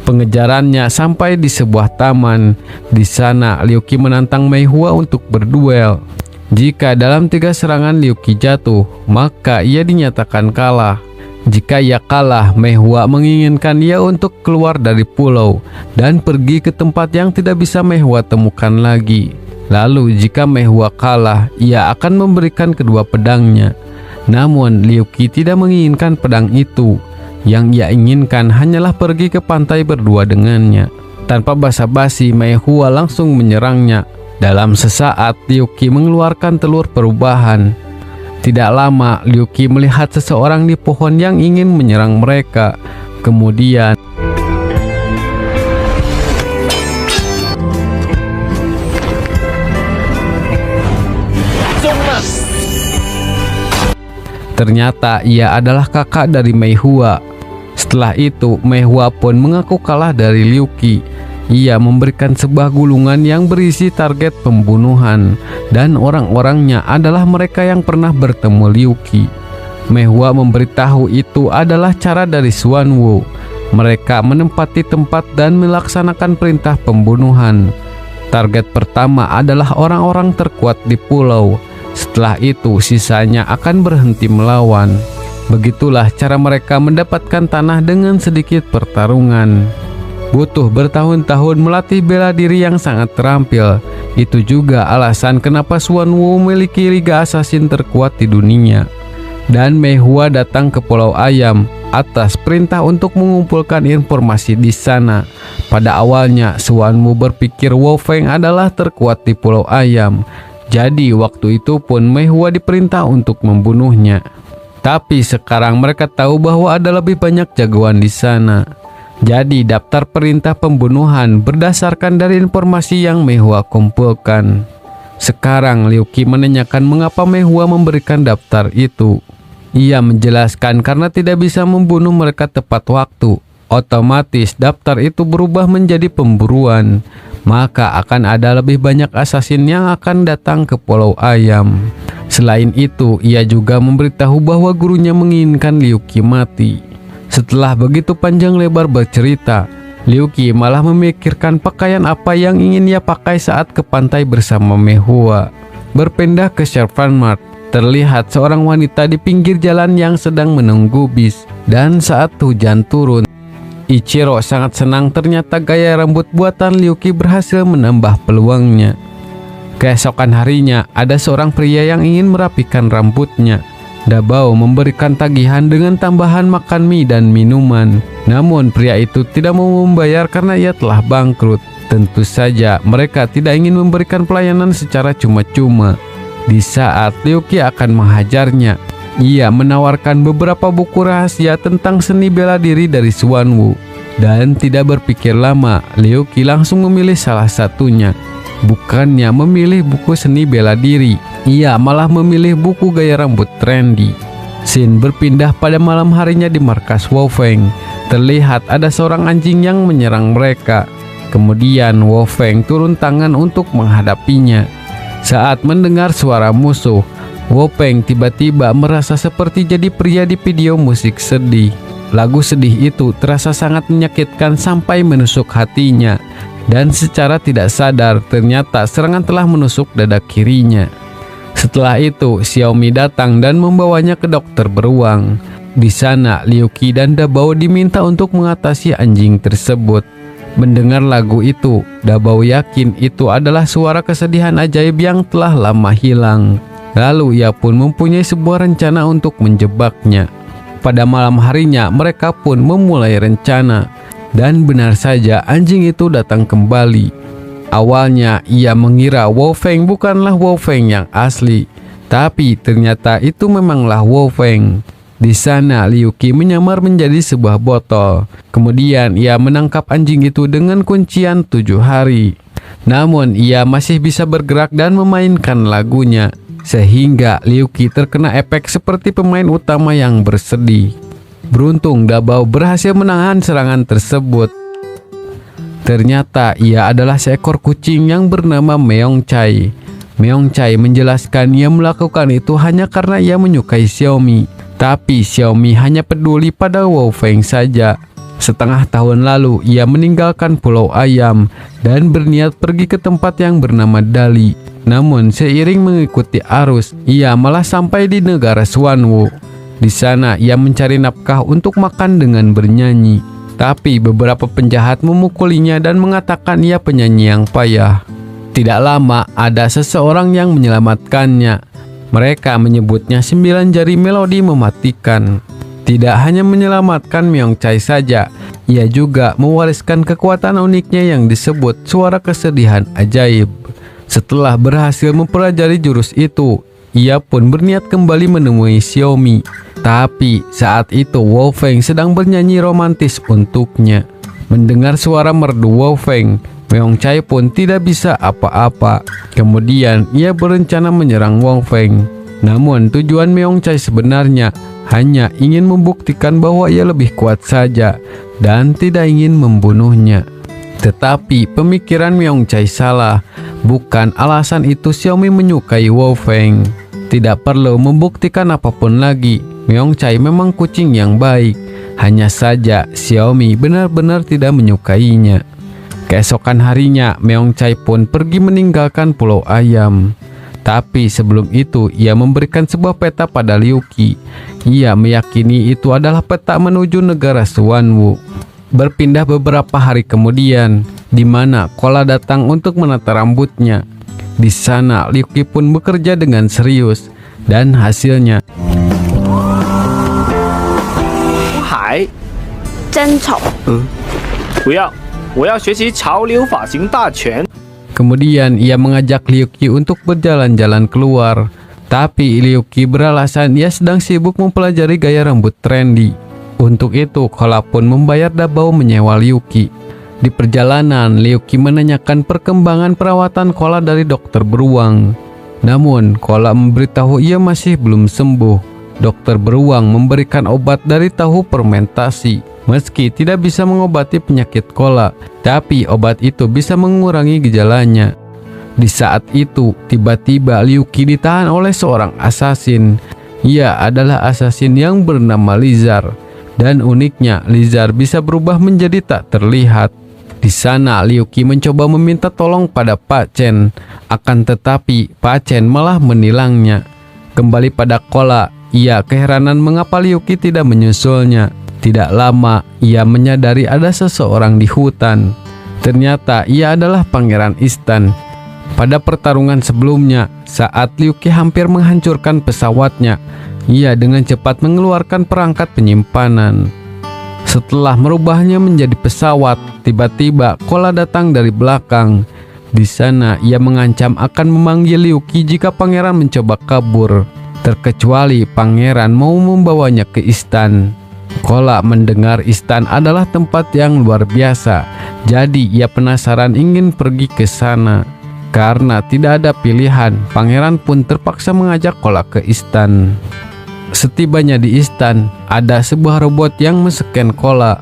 pengejarannya sampai di sebuah taman. Di sana Liu Qi menantang Mei Hua untuk berduel. Jika dalam 3 serangan Liu Qi jatuh, maka ia dinyatakan kalah. Jika ia kalah, Mei Hua menginginkan ia untuk keluar dari pulau dan pergi ke tempat yang tidak bisa Mei Hua temukan lagi. Lalu jika Mei Hua kalah, ia akan memberikan kedua pedangnya. Namun Liu Qi tidak menginginkan pedang itu. Yang ia inginkan hanyalah pergi ke pantai berdua dengannya. Tanpa basa-basi, Mei Hua langsung menyerangnya. Dalam sesaat, Liu Qi mengeluarkan telur perubahan. Tidak lama, Liu Qi melihat seseorang di pohon yang ingin menyerang mereka. Kemudian ternyata ia adalah kakak dari Mei Hua. Setelah itu, Mei Hua pun mengaku kalah dari Liu Qi. Ia memberikan sebuah gulungan yang berisi target pembunuhan, dan orang-orangnya adalah mereka yang pernah bertemu Liu Qi. Mei Hua memberitahu itu adalah cara dari Xuanwu. Mereka menempati tempat dan melaksanakan perintah pembunuhan. Target pertama adalah orang-orang terkuat di pulau. Setelah itu sisanya akan berhenti melawan. Begitulah cara mereka mendapatkan tanah dengan sedikit pertarungan. Butuh bertahun-tahun melatih bela diri yang sangat terampil. Itu juga alasan kenapa Xuanwu memiliki liga assassin terkuat di dunia. Dan Mei Hua datang ke Pulau Ayam atas perintah untuk mengumpulkan informasi di sana. Pada awalnya Xuanwu berpikir Wu Feng adalah terkuat di Pulau Ayam. Jadi waktu itu pun Mei Hua diperintah untuk membunuhnya. Tapi sekarang mereka tahu bahwa ada lebih banyak jagoan di sana. Jadi daftar perintah pembunuhan berdasarkan dari informasi yang Mehua kumpulkan. Sekarang Liu Qi menanyakan mengapa Mehua memberikan daftar itu. Ia menjelaskan karena tidak bisa membunuh mereka tepat waktu. Otomatis daftar itu berubah menjadi pemburuan. Maka akan ada lebih banyak asasin yang akan datang ke Pulau Ayam. Selain itu, ia juga memberitahu bahwa gurunya menginginkan Liu Qi mati. Setelah begitu panjang lebar bercerita, Liu Qi malah memikirkan pakaian apa yang ingin ia pakai saat ke pantai bersama Mehua. Berpindah ke Servant Mart, terlihat seorang wanita di pinggir jalan yang sedang menunggu bis. Dan saat hujan turun, Ichiro sangat senang ternyata gaya rambut buatan Liu Qi berhasil menambah peluangnya. Keesokan harinya, ada seorang pria yang ingin merapikan rambutnya. Dabao memberikan tagihan dengan tambahan makan mie dan minuman. Namun pria itu tidak mau membayar karena ia telah bangkrut. Tentu saja mereka tidak ingin memberikan pelayanan secara cuma-cuma. Di saat Liu Qi akan menghajarnya, ia menawarkan beberapa buku rahasia tentang seni bela diri dari Xuanwu. Dan tidak berpikir lama, Liu Qi langsung memilih salah satunya. Bukannya memilih buku seni bela diri, ia malah memilih buku gaya rambut trendy. Scene berpindah pada malam harinya di markas Wo Feng. Terlihat ada seorang anjing yang menyerang mereka. Kemudian Wo Feng turun tangan untuk menghadapinya. Saat mendengar suara musuh, Wo Feng tiba-tiba merasa seperti jadi pria di video musik sedih. Lagu sedih itu terasa sangat menyakitkan sampai menusuk hatinya. Dan secara tidak sadar ternyata serangan telah menusuk dada kirinya. Setelah itu Xiaomi datang dan membawanya ke dokter beruang. Di sana Liu Qi dan Dabao diminta untuk mengatasi anjing tersebut. Mendengar lagu itu, Dabao yakin itu adalah suara kesedihan ajaib yang telah lama hilang. Lalu ia pun mempunyai sebuah rencana untuk menjebaknya. Pada malam harinya mereka pun memulai rencana. Dan benar saja anjing itu datang kembali. Awalnya ia mengira Wo Feng bukanlah Wo Feng yang asli. Tapi ternyata itu memanglah Wo Feng. Di sana Liu Qi menyamar menjadi sebuah botol. Kemudian ia menangkap anjing itu dengan kuncian 7 hari. Namun ia masih bisa bergerak dan memainkan lagunya. Sehingga Liu Qi terkena efek seperti pemain utama yang bersedih. Beruntung Dabao berhasil menahan serangan tersebut. Ternyata ia adalah seekor kucing yang bernama Meong Chai. Meong Chai menjelaskan ia melakukan itu hanya karena ia menyukai Xiaomi. Tapi Xiaomi hanya peduli pada Wo Feng saja. Setengah tahun lalu ia meninggalkan Pulau Ayam dan berniat pergi ke tempat yang bernama Dali. Namun seiring mengikuti arus, ia malah sampai di negara Xuanwu. Di sana ia mencari nafkah untuk makan dengan bernyanyi. Tapi beberapa penjahat memukulinya dan mengatakan ia penyanyi yang payah. Tidak lama ada seseorang yang menyelamatkannya. Mereka menyebutnya 9 jari melodi mematikan. Tidak hanya menyelamatkan Meong Chai saja, ia juga mewariskan kekuatan uniknya yang disebut suara kesedihan ajaib. Setelah berhasil mempelajari jurus itu, ia pun berniat kembali menemui Xiaomi. Tapi saat itu Wo Feng sedang bernyanyi romantis untuknya. Mendengar suara merdu Wo Feng, Meong Chai pun tidak bisa apa-apa. Kemudian ia berencana menyerang Wo Feng. Namun tujuan Meong Chai sebenarnya hanya ingin membuktikan bahwa ia lebih kuat saja dan tidak ingin membunuhnya. Tetapi pemikiran Meong Chai salah. Bukan alasan itu Xiaomi menyukai Wo Feng. Tidak perlu membuktikan apapun lagi. Meong Chai memang kucing yang baik. Hanya saja Xiaomi benar-benar tidak menyukainya. Keesokan harinya Meong Chai pun pergi meninggalkan Pulau Ayam. Tapi sebelum itu ia memberikan sebuah peta pada Liu Qi. Ia meyakini itu adalah peta menuju negara Xuanwu. Berpindah beberapa hari kemudian, di mana Kola datang untuk menata rambutnya. Di sana Liu Qi pun bekerja dengan serius dan hasilnya. Hai, 真丑。不要，我要学习潮流发型大全。 Kemudian ia mengajak Liu Qi untuk berjalan-jalan keluar. Tapi Liu Qi beralasan ia sedang sibuk mempelajari gaya rambut trendy. Untuk itu, Kola pun membayar Dabao menyewa Liu Qi. Di perjalanan, Liu Qi menanyakan perkembangan perawatan Kola dari dokter beruang. Namun, Kola memberitahu ia masih belum sembuh. Dokter beruang memberikan obat dari tahu fermentasi. Meski tidak bisa mengobati penyakit Kola, tapi obat itu bisa mengurangi gejalanya. Di saat itu, tiba-tiba Liu Qi ditahan oleh seorang asasin. Ia adalah asasin yang bernama Lizar. Dan uniknya, Lizar bisa berubah menjadi tak terlihat. Di sana, Liu Qi mencoba meminta tolong pada Pak Chen. Akan tetapi, Pak Chen malah menilangnya. Kembali pada Kola, ia keheranan mengapa Liu Qi tidak menyusulnya. Tidak lama, ia menyadari ada seseorang di hutan. Ternyata ia adalah Pangeran Istan. Pada pertarungan sebelumnya, saat Liu Qi hampir menghancurkan pesawatnya, ia dengan cepat mengeluarkan perangkat penyimpanan. Setelah merubahnya menjadi pesawat, tiba-tiba Kola datang dari belakang. Di sana, ia mengancam akan memanggil Liu Qi jika pangeran mencoba kabur, terkecuali pangeran mau membawanya ke Istan. Kola mendengar Istan adalah tempat yang luar biasa, jadi ia penasaran ingin pergi ke sana. Karena tidak ada pilihan, pangeran pun terpaksa mengajak Kola ke Istan. Setibanya di Istan, ada sebuah robot yang men-scan Kola.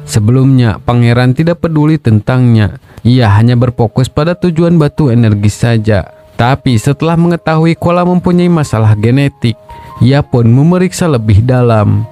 Sebelumnya, pangeran tidak peduli tentangnya. Ia hanya berfokus pada tujuan batu energi saja. Tapi setelah mengetahui Kola mempunyai masalah genetik, ia pun memeriksa lebih dalam.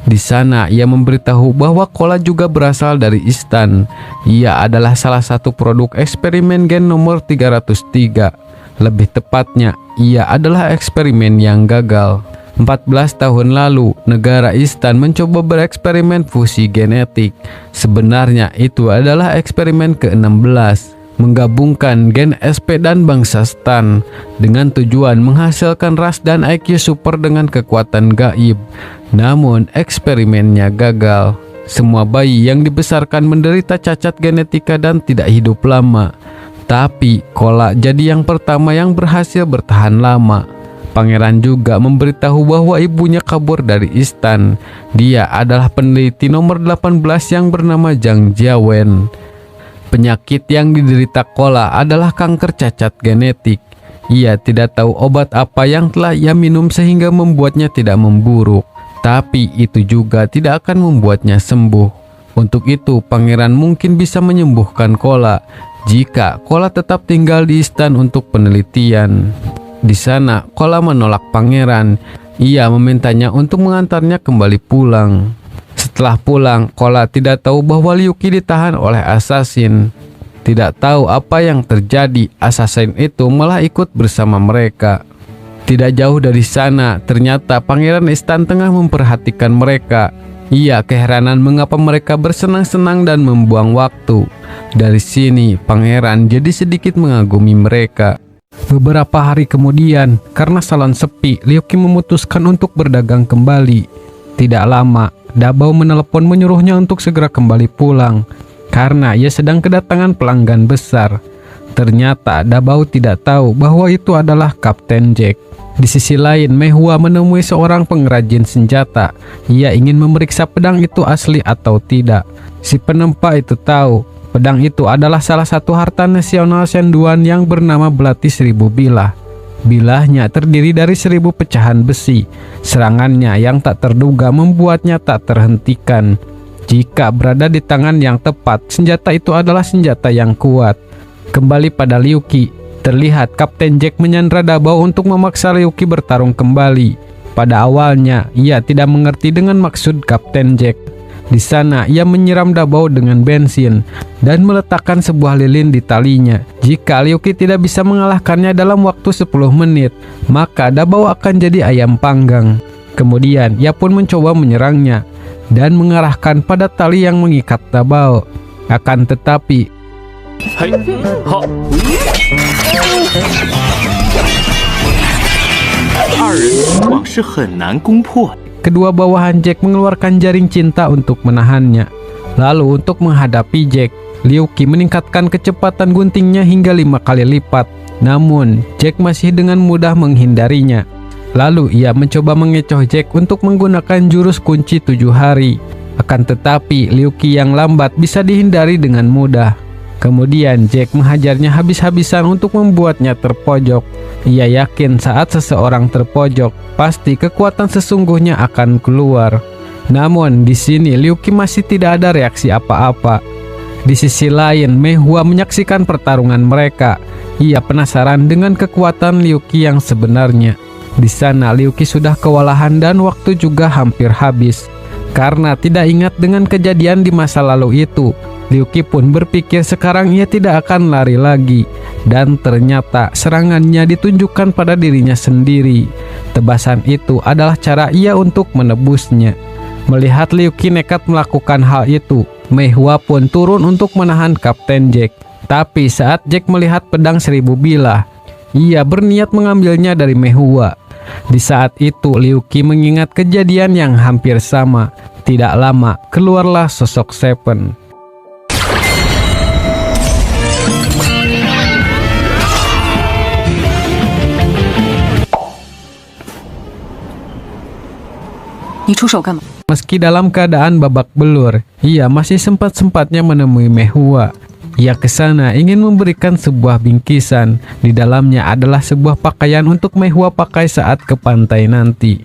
Di sana, ia memberitahu bahwa Kola juga berasal dari Istan. Ia adalah salah satu produk eksperimen gen nomor 303. Lebih tepatnya, ia adalah eksperimen yang gagal. 14 tahun lalu, negara Istan mencoba bereksperimen fusi genetik. Sebenarnya itu adalah eksperimen ke-16, menggabungkan gen SP dan bangsa Stan dengan tujuan menghasilkan ras dan IQ super dengan kekuatan gaib. Namun, eksperimennya gagal. Semua bayi yang dibesarkan menderita cacat genetika dan tidak hidup lama. Tapi, Kola jadi yang pertama yang berhasil bertahan lama. Pangeran juga memberitahu bahwa ibunya kabur dari Istan. Dia adalah peneliti nomor 18 yang bernama Zhang Jiawen. Penyakit yang diderita Kola adalah kanker cacat genetik. Ia tidak tahu obat apa yang telah ia minum sehingga membuatnya tidak memburuk. Tapi itu juga tidak akan membuatnya sembuh. Untuk itu, pangeran mungkin bisa menyembuhkan Kola jika Kola tetap tinggal di Istan untuk penelitian. Di sana, Kola menolak pangeran. Ia memintanya untuk mengantarnya kembali pulang. Setelah pulang, Kola tidak tahu bahwa Liu Qi ditahan oleh asasin. Tidak tahu apa yang terjadi, asasin itu malah ikut bersama mereka. Tidak jauh dari sana, ternyata Pangeran Istan tengah memperhatikan mereka. Ia keheranan mengapa mereka bersenang-senang dan membuang waktu. Dari sini, pangeran jadi sedikit mengagumi mereka. Beberapa hari kemudian, karena salon sepi, Liu Qi memutuskan untuk berdagang kembali. Tidak lama, Dabao menelepon menyuruhnya untuk segera kembali pulang, karena ia sedang kedatangan pelanggan besar. Ternyata Dabao tidak tahu bahwa itu adalah Kapten Jack. Di sisi lain, Mei Hua menemui seorang pengrajin senjata. Ia ingin memeriksa pedang itu asli atau tidak. Si penempa itu tahu pedang itu adalah salah satu harta nasional Shenduan yang bernama Belati 1000 bilah. Bilahnya terdiri dari 1000 pecahan besi. Serangannya yang tak terduga membuatnya tak terhentikan. Jika berada di tangan yang tepat, senjata itu adalah senjata yang kuat. Kembali pada Liu Qi, terlihat Kapten Jack menyandra Dabao untuk memaksa Liu Qi bertarung kembali. Pada awalnya, ia tidak mengerti dengan maksud Kapten Jack. Di sana, ia menyiram Dabao dengan bensin dan meletakkan sebuah lilin di talinya. Jika Liu Qi tidak bisa mengalahkannya dalam waktu 10 menit, maka Dabao akan jadi ayam panggang. Kemudian, ia pun mencoba menyerangnya dan mengarahkan pada tali yang mengikat Dabao. Akan tetapi, kedua bawahan Jack mengeluarkan jaring cinta untuk menahannya. Lalu untuk menghadapi Jack, Liu Qi meningkatkan kecepatan guntingnya hingga 5 kali lipat. Namun, Jack masih dengan mudah menghindarinya. Lalu ia mencoba mengecoh Jack untuk menggunakan jurus kunci 7 hari. Akan tetapi Liu Qi yang lambat bisa dihindari dengan mudah. Kemudian Jack menghajarnya habis-habisan untuk membuatnya terpojok. Ia yakin saat seseorang terpojok, pasti kekuatan sesungguhnya akan keluar. Namun di sini Liu Qi masih tidak ada reaksi apa-apa. Di sisi lain, Mei Hua menyaksikan pertarungan mereka. Ia penasaran dengan kekuatan Liu Qi yang sebenarnya. Di sana Liu Qi sudah kewalahan dan waktu juga hampir habis. Karena tidak ingat dengan kejadian di masa lalu itu, Liu Qi pun berpikir sekarang ia tidak akan lari lagi. Dan ternyata serangannya ditunjukkan pada dirinya sendiri. Tebasan itu adalah cara ia untuk menebusnya. Melihat Liu Qi nekat melakukan hal itu, Mei Hua pun turun untuk menahan Kapten Jack. Tapi saat Jack melihat pedang 1000 bilah, ia berniat mengambilnya dari Mei Hua. Di saat itu Liu Qi mengingat kejadian yang hampir sama. Tidak lama keluarlah sosok Seven. Meski dalam keadaan babak belur, ia masih sempat-sempatnya menemui Mei Hua. Ia ke sana ingin memberikan sebuah bingkisan. Di dalamnya adalah sebuah pakaian untuk Mei Hua pakai saat ke pantai nanti.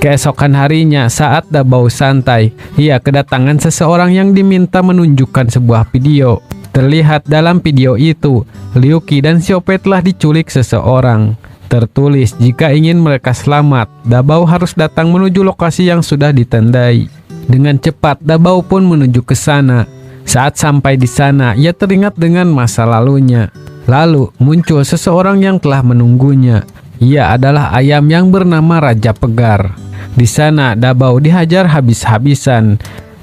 Keesokan harinya saat Dabao santai, ia kedatangan seseorang yang diminta menunjukkan sebuah video. Terlihat dalam video itu, Liu Qi dan Xiaopei telah diculik seseorang. Tertulis jika ingin mereka selamat, Dabao harus datang menuju lokasi yang sudah ditandai. Dengan cepat Dabao pun menuju ke sana. Saat sampai di sana, ia teringat dengan masa lalunya. Lalu muncul seseorang yang telah menunggunya. Ia adalah ayam yang bernama Raja Pegar. Di sana Dabao dihajar habis-habisan.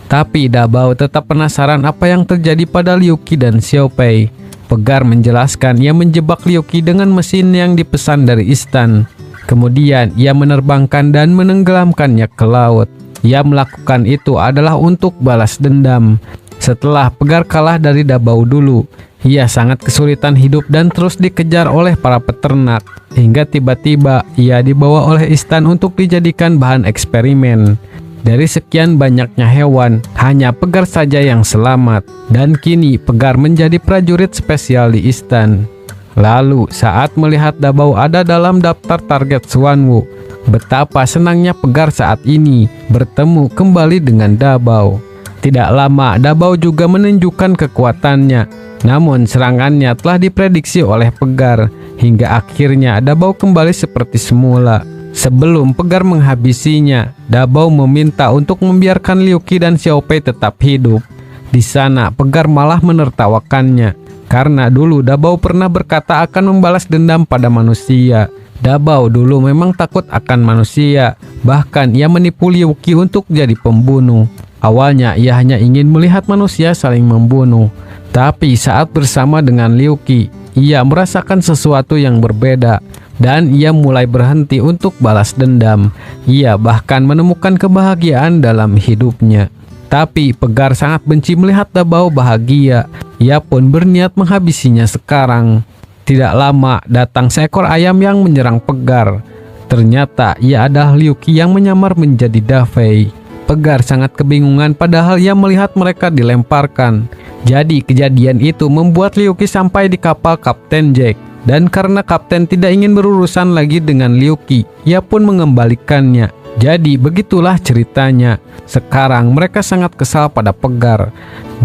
Tapi Dabao tetap penasaran apa yang terjadi pada Liu Qi dan Xiaopei. Pegar menjelaskan ia menjebak Liu Qi dengan mesin yang dipesan dari istan. Kemudian ia menerbangkan dan menenggelamkannya ke laut. Ia melakukan itu adalah untuk balas dendam. Setelah Pegar kalah dari Dabao dulu, ia sangat kesulitan hidup dan terus dikejar oleh para peternak. Hingga tiba-tiba ia dibawa oleh istan untuk dijadikan bahan eksperimen. Dari sekian banyaknya hewan, hanya Pegar saja yang selamat. Dan kini Pegar menjadi prajurit spesial di istan. Lalu saat melihat Dabao ada dalam daftar target Xuanwu, betapa senangnya Pegar saat ini bertemu kembali dengan Dabao. Tidak lama Dabao juga menunjukkan kekuatannya. Namun serangannya telah diprediksi oleh Pegar. Hingga akhirnya Dabao kembali seperti semula. Sebelum Pegar menghabisinya, Dabao meminta untuk membiarkan Liu Qi dan Xiaopei tetap hidup. Di sana Pegar malah menertawakannya. Karena dulu Dabao pernah berkata akan membalas dendam pada manusia. Dabao dulu memang takut akan manusia. Bahkan ia menipu Liu Qi untuk jadi pembunuh. Awalnya ia hanya ingin melihat manusia saling membunuh. Tapi saat bersama dengan Liu Qi, ia merasakan sesuatu yang berbeda. Dan ia mulai berhenti untuk balas dendam. Ia bahkan menemukan kebahagiaan dalam hidupnya. Tapi Pegar sangat benci melihat Dabao bahagia. Ia pun berniat menghabisinya sekarang. Tidak lama datang seekor ayam yang menyerang Pegar. Ternyata ia adalah Liu Qi yang menyamar menjadi Dafei. Pegar sangat kebingungan padahal ia melihat mereka dilemparkan. Jadi kejadian itu membuat Liu Qi sampai di kapal Kapten Jack. Dan karena Kapten tidak ingin berurusan lagi dengan Liu Qi, ia pun mengembalikannya. Jadi begitulah ceritanya. Sekarang mereka sangat kesal pada Pegar.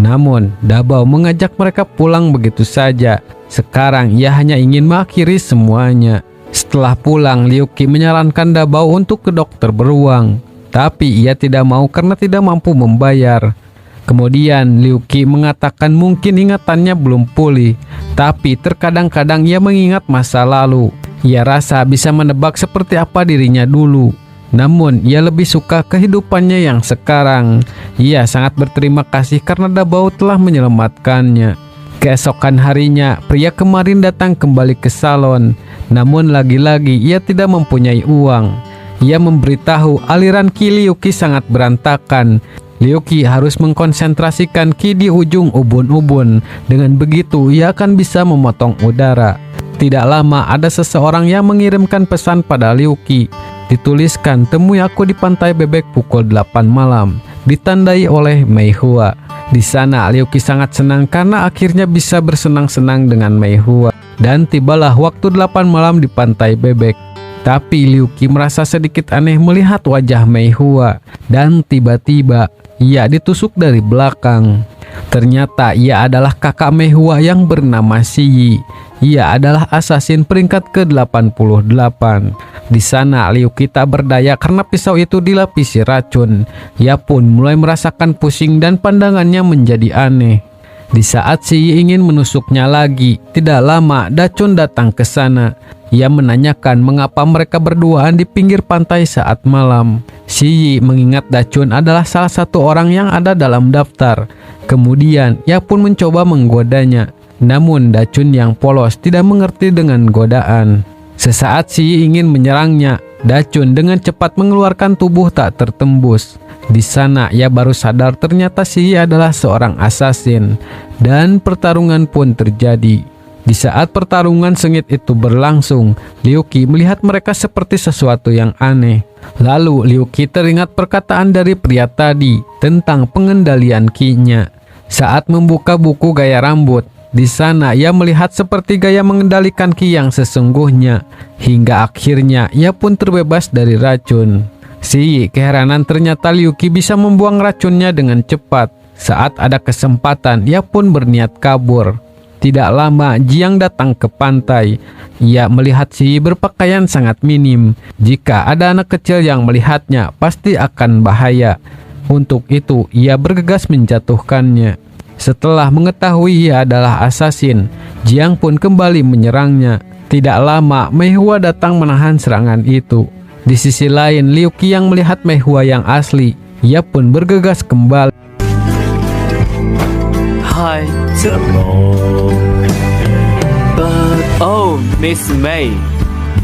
Namun Dabao mengajak mereka pulang begitu saja. Sekarang ia hanya ingin mengakhiri semuanya. Setelah pulang, Liu Qi menyarankan Dabao untuk ke dokter beruang. Tapi ia tidak mau karena tidak mampu membayar. Kemudian Liu Qi mengatakan mungkin ingatannya belum pulih. Tapi terkadang-kadang ia mengingat masa lalu. Ia rasa bisa menebak seperti apa dirinya dulu. Namun ia lebih suka kehidupannya yang sekarang. Ia sangat berterima kasih karena Dabao telah menyelamatkannya. Keesokan harinya, pria kemarin datang kembali ke salon. Namun lagi-lagi ia tidak mempunyai uang. Ia memberitahu aliran Qi Liu Qi sangat berantakan. Liu Qi harus mengkonsentrasikan Qi di ujung ubun-ubun. Dengan begitu ia akan bisa memotong udara. Tidak lama ada seseorang yang mengirimkan pesan pada Liu Qi. Dituliskan, temui aku di Pantai Bebek pukul 8 malam. Ditandai oleh Mei Hua. Di sana Liu Qi sangat senang karena akhirnya bisa bersenang-senang dengan Mei Hua. Dan tibalah waktu 8 malam di Pantai Bebek. Tapi Liu Qi merasa sedikit aneh melihat wajah Mei Hua. Dan tiba-tiba ia ditusuk dari belakang. Ternyata ia adalah kakak Mei Hua yang bernama Xi Yi. Ia adalah asasin peringkat ke-88. Di sana Liu Qi tak berdaya karena pisau itu dilapisi racun. Ia pun mulai merasakan pusing dan pandangannya menjadi aneh. Di saat Xi Yi ingin menusuknya lagi, tidak lama Dacun datang ke sana. Ia menanyakan mengapa mereka berduaan di pinggir pantai saat malam. Xi Yi mengingat Dacun adalah salah satu orang yang ada dalam daftar. Kemudian ia pun mencoba menggodanya. Namun Dacun yang polos tidak mengerti dengan godaan. Sesaat Xi Yi ingin menyerangnya, Dacun dengan cepat mengeluarkan tubuh tak tertembus. Di sana ia baru sadar ternyata Xi Yi adalah seorang asasin. Dan pertarungan pun terjadi. Di saat pertarungan sengit itu berlangsung, Liu Qi melihat mereka seperti sesuatu yang aneh. Lalu Liu Qi teringat perkataan dari pria tadi tentang pengendalian Qi-nya. Saat membuka buku gaya rambut, di sana ia melihat seperti gaya mengendalikan Qi yang sesungguhnya. Hingga akhirnya ia pun terbebas dari racun. Xi Yi keheranan ternyata Liu Qi bisa membuang racunnya dengan cepat. Saat ada kesempatan, ia pun berniat kabur. Tidak lama, Jiang datang ke pantai. Ia melihat Xi Yi berpakaian sangat minim. Jika ada anak kecil yang melihatnya, pasti akan bahaya. Untuk itu, ia bergegas menjatuhkannya. Setelah mengetahui ia adalah asasin, Jiang pun kembali menyerangnya. Tidak lama, Mei Hua datang menahan serangan itu. Di sisi lain, Liu Qi yang melihat Mei Hua yang asli, ia pun bergegas kembali. Hai, 怎么 But oh, Miss Mei,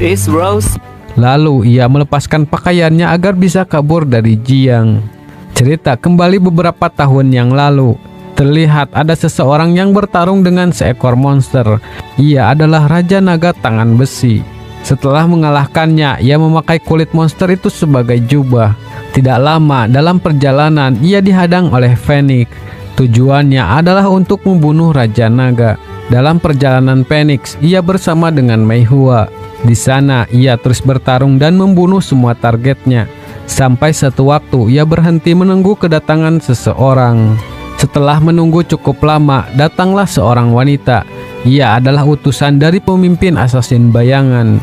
is Rose. Lalu ia melepaskan pakaiannya agar bisa kabur dari Jiang. Cerita kembali beberapa tahun yang lalu. Terlihat ada seseorang yang bertarung dengan seekor monster. Ia adalah Raja Naga Tangan Besi. Setelah mengalahkannya, ia memakai kulit monster itu sebagai jubah. Tidak lama dalam perjalanan, ia dihadang oleh Phoenix. Tujuannya adalah untuk membunuh Raja Naga. Dalam perjalanan Phoenix, ia bersama dengan Mei Hua. Di sana, ia terus bertarung dan membunuh semua targetnya. Sampai satu waktu, ia berhenti menunggu kedatangan seseorang. Setelah menunggu cukup lama, datanglah seorang wanita. Ia adalah utusan dari pemimpin asasin bayangan.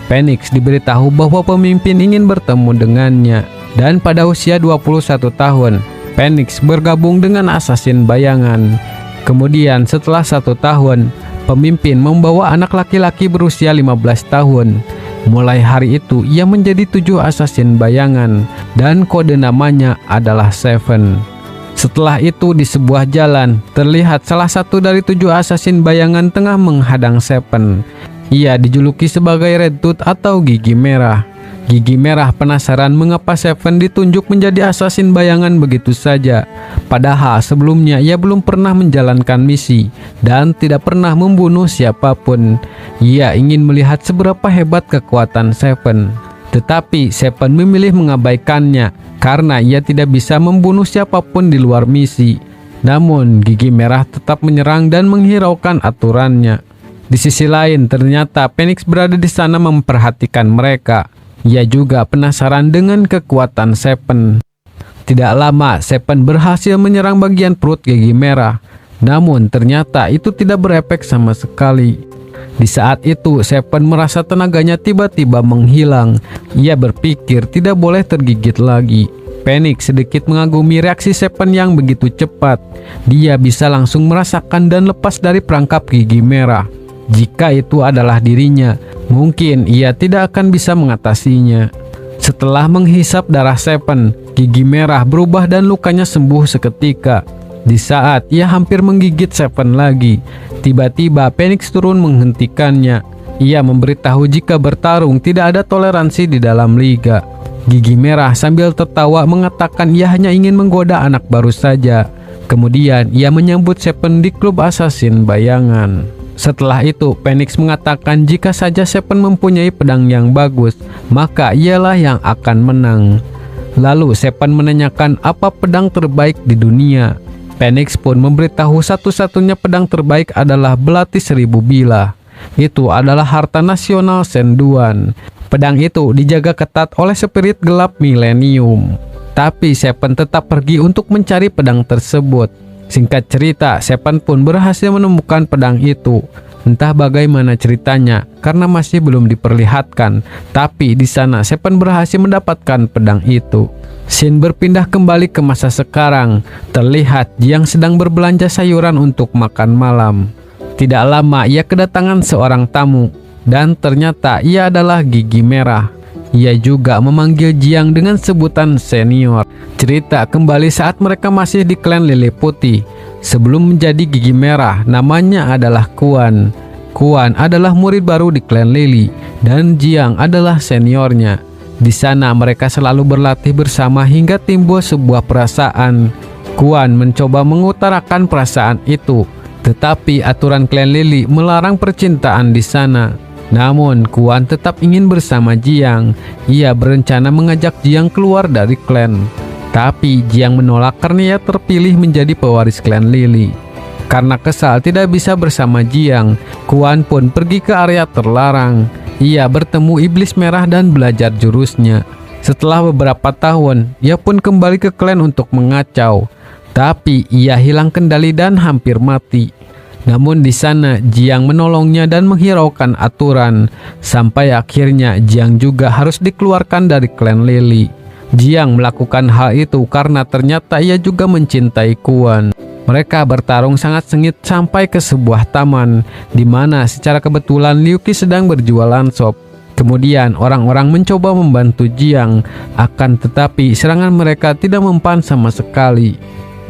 Phoenix diberitahu bahwa pemimpin ingin bertemu dengannya. Dan pada usia 21 tahun, Phoenix bergabung dengan asasin bayangan. Kemudian setelah 1 tahun, pemimpin membawa anak laki-laki berusia 15 tahun. Mulai hari itu, ia menjadi 7 asasin bayangan. Dan kode namanya adalah Seven. Setelah itu di sebuah jalan, terlihat salah satu dari 7 asasin bayangan tengah menghadang Seven. Ia dijuluki sebagai Red Tooth atau Gigi Merah. Gigi Merah penasaran mengapa Seven ditunjuk menjadi asasin bayangan begitu saja. Padahal sebelumnya ia belum pernah menjalankan misi dan tidak pernah membunuh siapapun. Ia ingin melihat seberapa hebat kekuatan Seven. Tetapi Seven memilih mengabaikannya karena ia tidak bisa membunuh siapapun di luar misi. Namun Gigi Merah tetap menyerang dan menghiraukan aturannya. Di sisi lain, ternyata Phoenix berada di sana memperhatikan mereka. Ia juga penasaran dengan kekuatan Seven. Tidak lama, Seven berhasil menyerang bagian perut Gigi Merah. Namun ternyata itu tidak berefek sama sekali. Di saat itu, Seven merasa tenaganya tiba-tiba menghilang. Ia berpikir tidak boleh tergigit lagi. Phoenix sedikit mengagumi reaksi Seven yang begitu cepat. Dia bisa langsung merasakan dan lepas dari perangkap Gigi Merah. Jika itu adalah dirinya, mungkin ia tidak akan bisa mengatasinya. Setelah menghisap darah Seven, Gigi Merah berubah dan lukanya sembuh seketika. Di saat ia hampir menggigit Seven lagi, tiba-tiba Phoenix turun menghentikannya. Ia memberitahu jika bertarung tidak ada toleransi di dalam liga. Gigi Merah sambil tertawa mengatakan ia hanya ingin menggoda anak baru saja. Kemudian ia menyambut Seven di klub asasin bayangan. Setelah itu, Phoenix mengatakan jika saja Seven mempunyai pedang yang bagus, maka ialah yang akan menang. Lalu Seven menanyakan apa pedang terbaik di dunia. Phoenix pun memberitahu satu-satunya pedang terbaik adalah belati 1000 bilah. Itu adalah harta nasional Senduan. Pedang itu dijaga ketat oleh spirit gelap milenium. Tapi Seven tetap pergi untuk mencari pedang tersebut. Singkat cerita, Seven pun berhasil menemukan pedang itu. Entah bagaimana ceritanya, karena masih belum diperlihatkan. Tapi di sana Seven berhasil mendapatkan pedang itu. Scene berpindah kembali ke masa sekarang. Terlihat Jiang sedang berbelanja sayuran untuk makan malam. Tidak lama ia kedatangan seorang tamu, dan ternyata ia adalah Gigi Merah. Ia juga memanggil Jiang dengan sebutan senior. Cerita kembali saat mereka masih di klan Lili Putih. Sebelum menjadi Gigi Merah, namanya adalah Kuan. Kuan adalah murid baru di klan Lili, dan Jiang adalah seniornya. Di sana mereka selalu berlatih bersama hingga timbul sebuah perasaan. Kuan mencoba mengutarakan perasaan itu, tetapi aturan klan Lili melarang percintaan di sana. Namun Kuan tetap ingin bersama Jiang. Ia berencana mengajak Jiang keluar dari klan. Tapi Jiang menolak karena ia terpilih menjadi pewaris klan Lili. Karena kesal tidak bisa bersama Jiang, Kuan pun pergi ke area terlarang. Ia bertemu iblis merah dan belajar jurusnya. Setelah beberapa tahun, ia pun kembali ke klan untuk mengacau. Tapi ia hilang kendali dan hampir mati. Namun di sana Jiang menolongnya dan menghiraukan aturan. Sampai akhirnya Jiang juga harus dikeluarkan dari klan Lili. Jiang melakukan hal itu karena ternyata ia juga mencintai Kuan. Mereka bertarung sangat sengit sampai ke sebuah taman, di mana secara kebetulan Liu Qi sedang berjualan sop. Kemudian orang-orang mencoba membantu Jiang, akan tetapi serangan mereka tidak mempan sama sekali.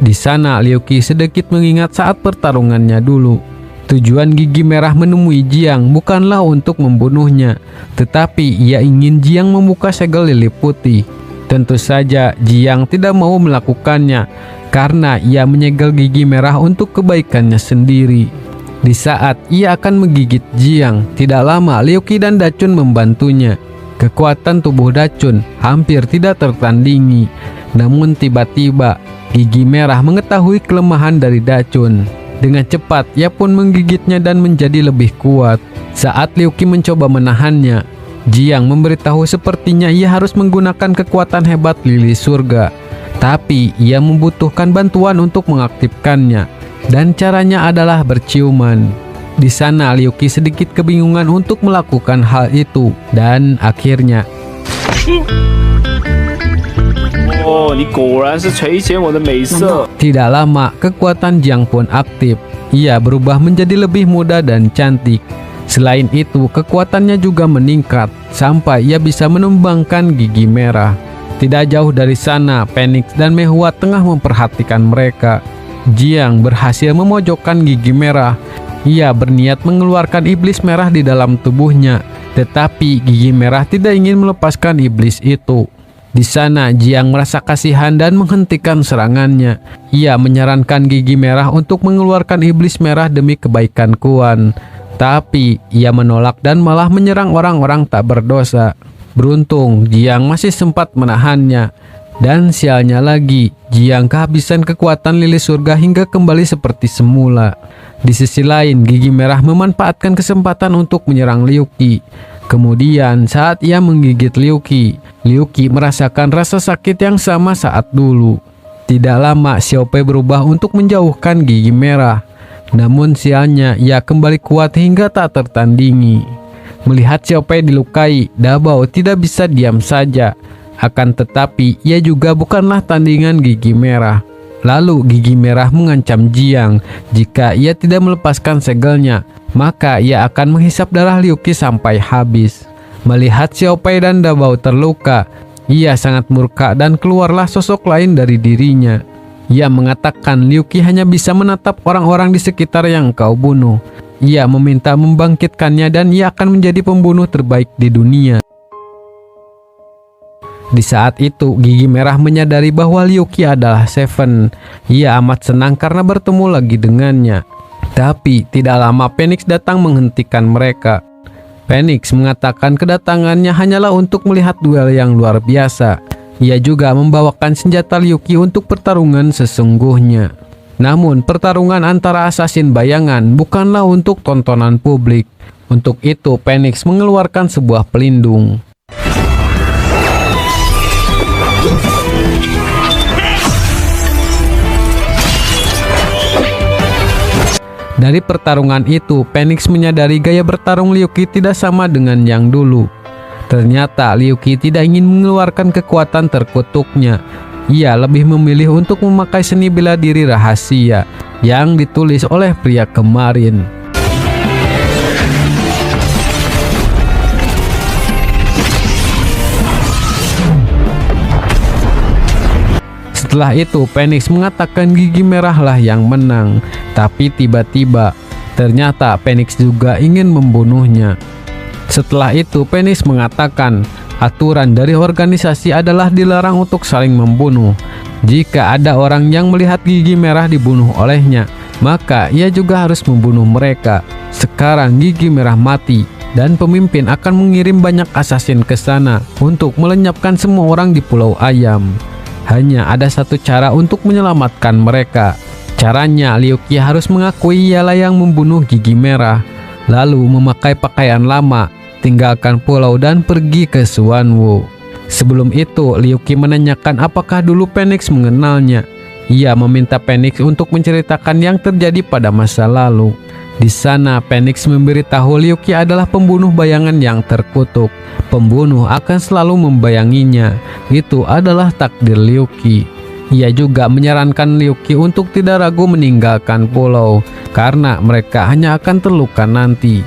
Di sana Liu Qi sedikit mengingat saat pertarungannya dulu. Tujuan Gigi Merah menemui Jiang bukanlah untuk membunuhnya, tetapi ia ingin Jiang membuka segel Lili Putih. Tentu saja Jiang tidak mau melakukannya, karena ia menyegel Gigi Merah untuk kebaikannya sendiri. Di saat ia akan menggigit Jiang, tidak lama Liu Qi dan Dachun membantunya. Kekuatan tubuh Dachun hampir tidak tertandingi. Namun tiba-tiba Gigi Merah mengetahui kelemahan dari Dachun. Dengan cepat ia pun menggigitnya dan menjadi lebih kuat. Saat Liu Qi mencoba menahannya, Jiang memberitahu sepertinya ia harus menggunakan kekuatan hebat Lili Surga. Tapi ia membutuhkan bantuan untuk mengaktifkannya, dan caranya adalah berciuman. Di sana Liu Qi sedikit kebingungan untuk melakukan hal itu, dan akhirnya tidak lama kekuatan Jiang pun aktif. Ia berubah menjadi lebih muda dan cantik. Selain itu kekuatannya juga meningkat sampai ia bisa menumbangkan Gigi Merah. Tidak jauh dari sana, Phoenix dan Mehua tengah memperhatikan mereka. Jiang berhasil memojokkan Gigi Merah. Ia berniat mengeluarkan iblis merah di dalam tubuhnya, tetapi Gigi Merah tidak ingin melepaskan iblis itu. Di sana Jiang merasa kasihan dan menghentikan serangannya. Ia menyarankan Gigi Merah untuk mengeluarkan iblis merah demi kebaikan Kuan. Tapi ia menolak dan malah menyerang orang-orang tak berdosa. Beruntung Jiang masih sempat menahannya. Dan sialnya lagi, Jiang kehabisan kekuatan Lili Surga hingga kembali seperti semula. Di sisi lain, Gigi Merah memanfaatkan kesempatan untuk menyerang Liu Qi. Kemudian saat ia menggigit Liu Qi merasakan rasa sakit yang sama saat dulu. Tidak lama Xiao Pei berubah untuk menjauhkan Gigi Merah. Namun sialnya ia kembali kuat hingga tak tertandingi. Melihat Xiao Pei dilukai, Dabao tidak bisa diam saja. Akan tetapi ia juga bukanlah tandingan Gigi Merah. Lalu Gigi Merah mengancam Jiang, jika ia tidak melepaskan segelnya, maka ia akan menghisap darah Liu Qi sampai habis. Melihat Xiao Pei dan Dabao terluka, ia sangat murka dan keluarlah sosok lain dari dirinya. Ia mengatakan Liu Qi hanya bisa menatap orang-orang di sekitar yang kau bunuh. Ia meminta membangkitkannya dan ia akan menjadi pembunuh terbaik di dunia. Di saat itu, Gigi Merah menyadari bahwa Liu Qi adalah Seven. Ia amat senang karena bertemu lagi dengannya. Tapi tidak lama Phoenix datang menghentikan mereka. Phoenix mengatakan kedatangannya hanyalah untuk melihat duel yang luar biasa. Ia juga membawakan senjata Liu Qi untuk pertarungan sesungguhnya. Namun pertarungan antara assassin bayangan bukanlah untuk tontonan publik. Untuk itu Phoenix mengeluarkan sebuah pelindung. Dari pertarungan itu, Phoenix menyadari gaya bertarung Liu Qi tidak sama dengan yang dulu. Ternyata Liu Qi tidak ingin mengeluarkan kekuatan terkutuknya. Ia lebih memilih untuk memakai seni bela diri rahasia yang ditulis oleh pria kemarin. Setelah itu Phoenix mengatakan gigi merahlah yang menang. Tapi tiba-tiba ternyata Phoenix juga ingin membunuhnya. Setelah itu Phoenix mengatakan aturan dari organisasi adalah dilarang untuk saling membunuh. Jika ada orang yang melihat gigi merah dibunuh olehnya, maka ia juga harus membunuh mereka. Sekarang gigi merah mati dan pemimpin akan mengirim banyak assassin ke sana untuk melenyapkan semua orang di Pulau Ayam. Hanya ada satu cara untuk menyelamatkan mereka. Caranya, Liu Qi harus mengakui ialah yang membunuh gigi merah, lalu memakai pakaian lama, tinggalkan pulau dan pergi ke Xuanwu. Sebelum itu, Liu Qi menanyakan apakah dulu Phoenix mengenalnya. Ia meminta Phoenix untuk menceritakan yang terjadi pada masa lalu. Di sana, Phoenix memberitahu Liu Qi adalah pembunuh bayangan yang terkutuk. Pembunuh akan selalu membayanginya. Itu adalah takdir Liu Qi. Ia juga menyarankan Liu Qi untuk tidak ragu meninggalkan pulau, karena mereka hanya akan terluka nanti.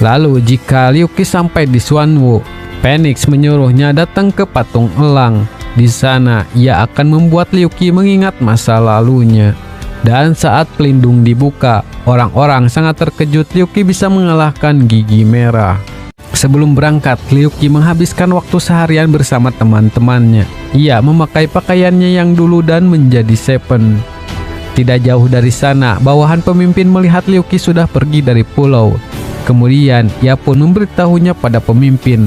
Lalu jika Liu Qi sampai di Xuanwu, Phoenix menyuruhnya datang ke patung elang. Di sana, ia akan membuat Liu Qi mengingat masa lalunya. Dan saat pelindung dibuka, orang-orang sangat terkejut Liu Qi bisa mengalahkan gigi merah. Sebelum berangkat, Liu Qi menghabiskan waktu seharian bersama teman-temannya. Ia memakai pakaiannya yang dulu dan menjadi Seven. Tidak jauh dari sana, bawahan pemimpin melihat Liu Qi sudah pergi dari pulau. Kemudian, ia pun memberitahunya pada pemimpin.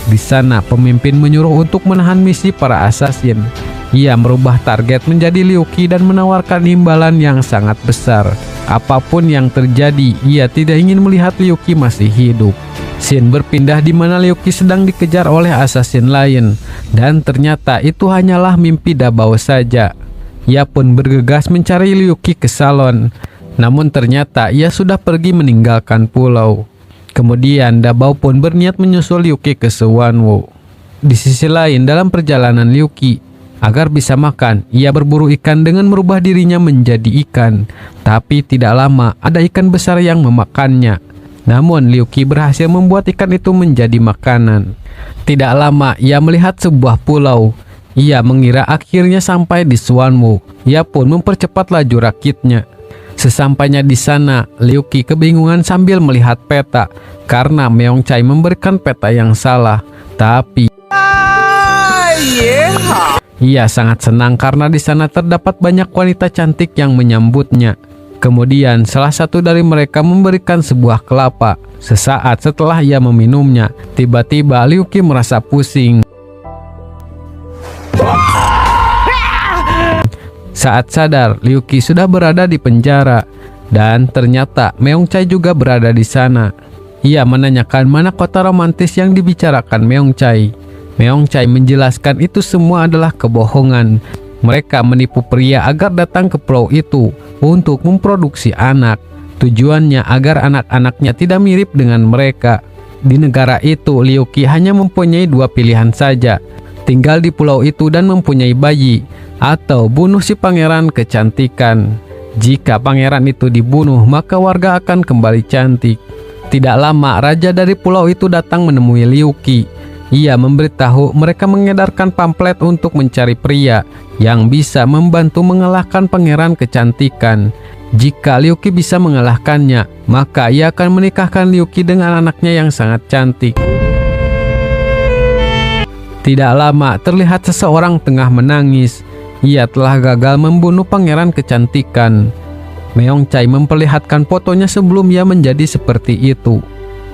Di sana, pemimpin menyuruh untuk menahan misi para assassin. Ia merubah target menjadi Liu Qi dan menawarkan imbalan yang sangat besar. Apapun yang terjadi, ia tidak ingin melihat Liu Qi masih hidup. Scene berpindah di mana Liu Qi sedang dikejar oleh assassin lain, dan ternyata itu hanyalah mimpi Dabao saja. Ia pun bergegas mencari Liu Qi ke salon, namun ternyata ia sudah pergi meninggalkan pulau. Kemudian Dabao pun berniat menyusul Liu Qi ke Xuanwu. Di sisi lain, dalam perjalanan Liu Qi, agar bisa makan, ia berburu ikan dengan merubah dirinya menjadi ikan. Tapi tidak lama, ada ikan besar yang memakannya. Namun Liu Qi berhasil membuat ikan itu menjadi makanan. Tidak lama, ia melihat sebuah pulau. Ia mengira akhirnya sampai di Xuanwu. Ia pun mempercepat laju rakitnya. Sesampainya di sana, Liu Qi kebingungan sambil melihat peta, karena Meong Chai memberikan peta yang salah. Tapi ia sangat senang karena di sana terdapat banyak wanita cantik yang menyambutnya. Kemudian salah satu dari mereka memberikan sebuah kelapa. Sesaat setelah ia meminumnya, tiba-tiba Liu Qi merasa pusing. Saat sadar, Liu Qi sudah berada di penjara, dan ternyata Meong Chai juga berada di sana. Ia menanyakan mana kota romantis yang dibicarakan Meong Chai. Meong Chai menjelaskan itu semua adalah kebohongan. Mereka menipu pria agar datang ke pulau itu untuk memproduksi anak. Tujuannya agar anak-anaknya tidak mirip dengan mereka. Di negara itu, Liu Qi hanya mempunyai dua pilihan saja. Tinggal di pulau itu dan mempunyai bayi, atau bunuh si pangeran kecantikan. Jika pangeran itu dibunuh, maka warga akan kembali cantik. Tidak lama, raja dari pulau itu datang menemui Liu Qi. Ia memberitahu mereka mengedarkan pamflet untuk mencari pria yang bisa membantu mengalahkan pangeran kecantikan. Jika Liu Qi bisa mengalahkannya, maka ia akan menikahkan Liu Qi dengan anaknya yang sangat cantik. Tidak lama, terlihat seseorang tengah menangis. Ia telah gagal membunuh pangeran kecantikan. Meongcai memperlihatkan fotonya sebelum ia menjadi seperti itu.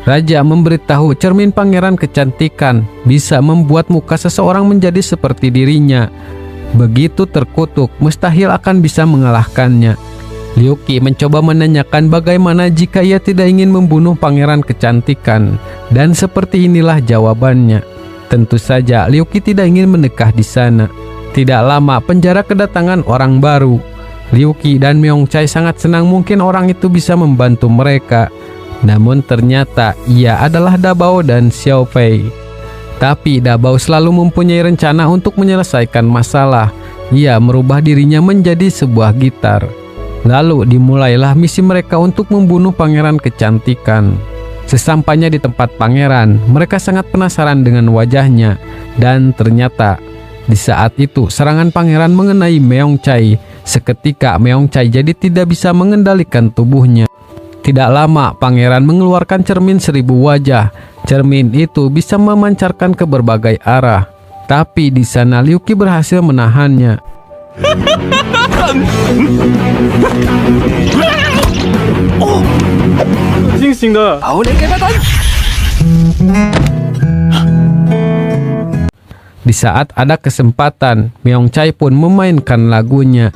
Raja memberitahu cermin pangeran kecantikan bisa membuat muka seseorang menjadi seperti dirinya. Begitu terkutuk, mustahil akan bisa mengalahkannya. Liu Qi mencoba menanyakan bagaimana jika ia tidak ingin membunuh pangeran kecantikan, dan seperti inilah jawabannya. Tentu saja Liu Qi tidak ingin mendekah di sana. Tidak lama penjara kedatangan orang baru. Liu Qi dan Meongcai sangat senang mungkin orang itu bisa membantu mereka. Namun ternyata ia adalah Dabao dan Xiao Fei. Tapi Dabao selalu mempunyai rencana untuk menyelesaikan masalah. Ia merubah dirinya menjadi sebuah gitar. Lalu dimulailah misi mereka untuk membunuh pangeran kecantikan. Sesampainya di tempat pangeran, mereka sangat penasaran dengan wajahnya. Dan ternyata di saat itu serangan pangeran mengenai Meongcai. Seketika Meongcai jadi tidak bisa mengendalikan tubuhnya. Tidak lama pangeran mengeluarkan cermin 1000 wajah. Cermin itu bisa memancarkan ke berbagai arah. Tapi di sana Liu Qi berhasil menahannya. Di saat ada kesempatan, Meongcai pun memainkan lagunya.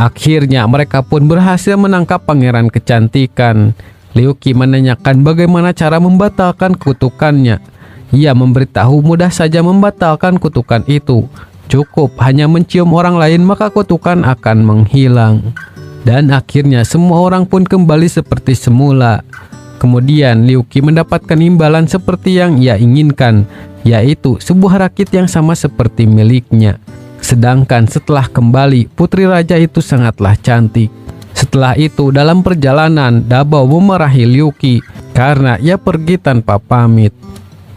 Akhirnya mereka pun berhasil menangkap pangeran kecantikan. Liu Qi menanyakan bagaimana cara membatalkan kutukannya. Ia memberitahu mudah saja membatalkan kutukan itu. Cukup hanya mencium orang lain maka kutukan akan menghilang. Dan akhirnya semua orang pun kembali seperti semula. Kemudian Liu Qi mendapatkan imbalan seperti yang ia inginkan, yaitu sebuah rakit yang sama seperti miliknya. Sedangkan setelah kembali, putri raja itu sangatlah cantik. Setelah itu dalam perjalanan, Dabao memarahi Liu Qi karena ia pergi tanpa pamit.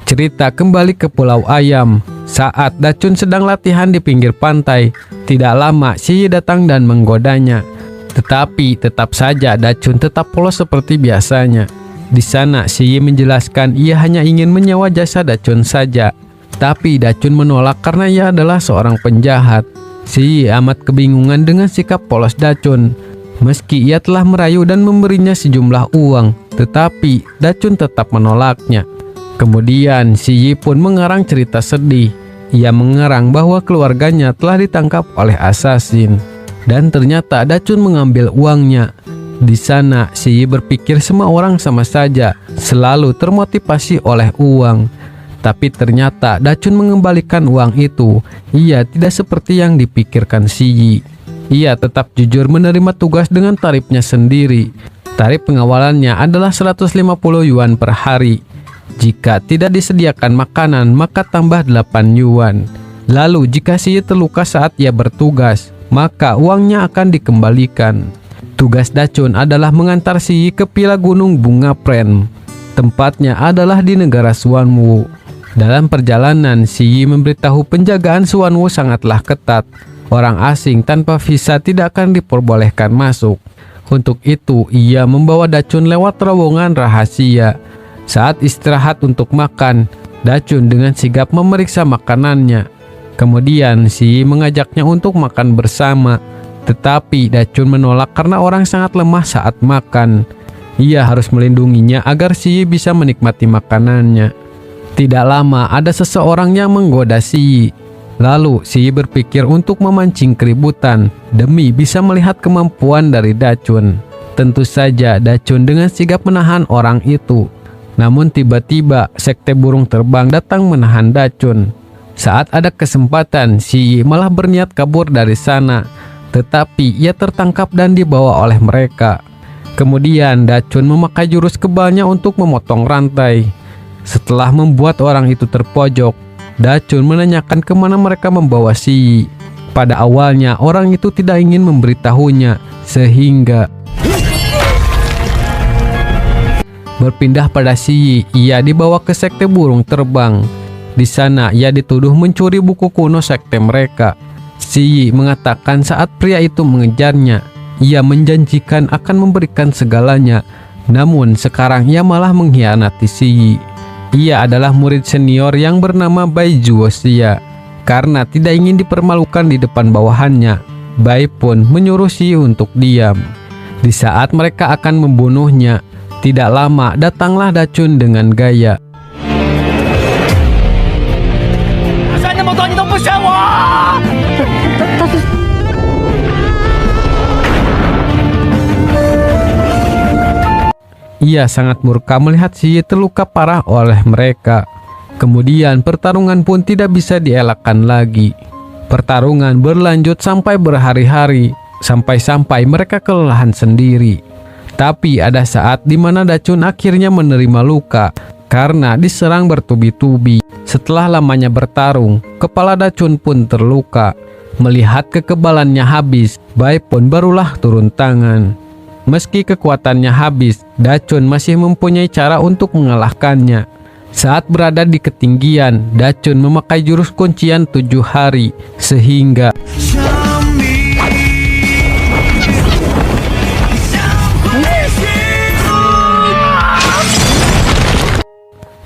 Cerita kembali ke Pulau Ayam. Saat Dachun sedang latihan di pinggir pantai, tidak lama Xi Yi datang dan menggodanya. Tetapi tetap saja Dachun tetap polos seperti biasanya. Di sana Xi Yi menjelaskan ia hanya ingin menyewa jasa Dachun saja. Tapi Dachun menolak karena ia adalah seorang penjahat. Xi Yi amat kebingungan dengan sikap polos Dachun. Meski ia telah merayu dan memberinya sejumlah uang, tetapi Dachun tetap menolaknya. Kemudian Xi Yi pun mengarang cerita sedih. Ia mengarang bahwa keluarganya telah ditangkap oleh asasin. Dan ternyata Dachun mengambil uangnya. Di sana Xi Yi berpikir semua orang sama saja, selalu termotivasi oleh uang. Tapi ternyata Dachun mengembalikan uang itu. Ia tidak seperti yang dipikirkan Xi Yi. Ia tetap jujur menerima tugas dengan tarifnya sendiri. Tarif pengawalannya adalah 150 yuan per hari. Jika tidak disediakan makanan, maka tambah 8 yuan. Lalu jika Xi Yi terluka saat ia bertugas, maka uangnya akan dikembalikan. Tugas Dachun adalah mengantar Xi Yi ke Pila Gunung Bunga Pren. Tempatnya adalah di negara Xuanwu. Dalam perjalanan, Xi Yi memberitahu penjagaan Xuanwu sangatlah ketat. Orang asing tanpa visa tidak akan diperbolehkan masuk. Untuk itu, ia membawa Dachun lewat terowongan rahasia. Saat istirahat untuk makan, Dachun dengan sigap memeriksa makanannya. Kemudian Xi Yi mengajaknya untuk makan bersama. Tetapi Dachun menolak karena orang sangat lemah saat makan. Ia harus melindunginya agar Xi Yi bisa menikmati makanannya. Tidak lama ada seseorang yang menggoda Xi Yi. Lalu Xi Yi berpikir untuk memancing keributan demi bisa melihat kemampuan dari Dachun. Tentu saja Dachun dengan sigap menahan orang itu. Namun tiba-tiba sekte burung terbang datang menahan Dachun. Saat ada kesempatan, Xi Yi malah berniat kabur dari sana. Tetapi ia tertangkap dan dibawa oleh mereka. Kemudian Dachun memakai jurus kebalnya untuk memotong rantai. Setelah membuat orang itu terpojok, Dachun menanyakan kemana mereka membawa Xi Yi. Pada awalnya orang itu tidak ingin memberitahunya, sehingga berpindah pada Xi Yi, ia dibawa ke sekte burung terbang. Di sana ia dituduh mencuri buku kuno sekte mereka. Xi Yi mengatakan saat pria itu mengejarnya, ia menjanjikan akan memberikan segalanya. Namun sekarang ia malah mengkhianati Si Yi. Ia adalah murid senior yang bernama Bai Zhuoxia. Karena tidak ingin dipermalukan di depan bawahannya, Bai pun menyuruh Si Yi untuk diam. Di saat mereka akan membunuhnya, tidak lama datanglah Dachun dengan gaya. Ia sangat murka melihat Si Yi terluka parah oleh mereka. Kemudian pertarungan pun tidak bisa dielakkan lagi. Pertarungan berlanjut sampai berhari-hari, sampai-sampai mereka kelelahan sendiri. Tapi ada saat di mana Dachun akhirnya menerima luka karena diserang bertubi-tubi. Setelah lamanya bertarung, kepala Dachun pun terluka. Melihat kekebalannya habis, Bai pun barulah turun tangan. Meski kekuatannya habis, Dachun masih mempunyai cara untuk mengalahkannya. Saat berada di ketinggian, Dachun memakai jurus kuncian 7 hari, sehingga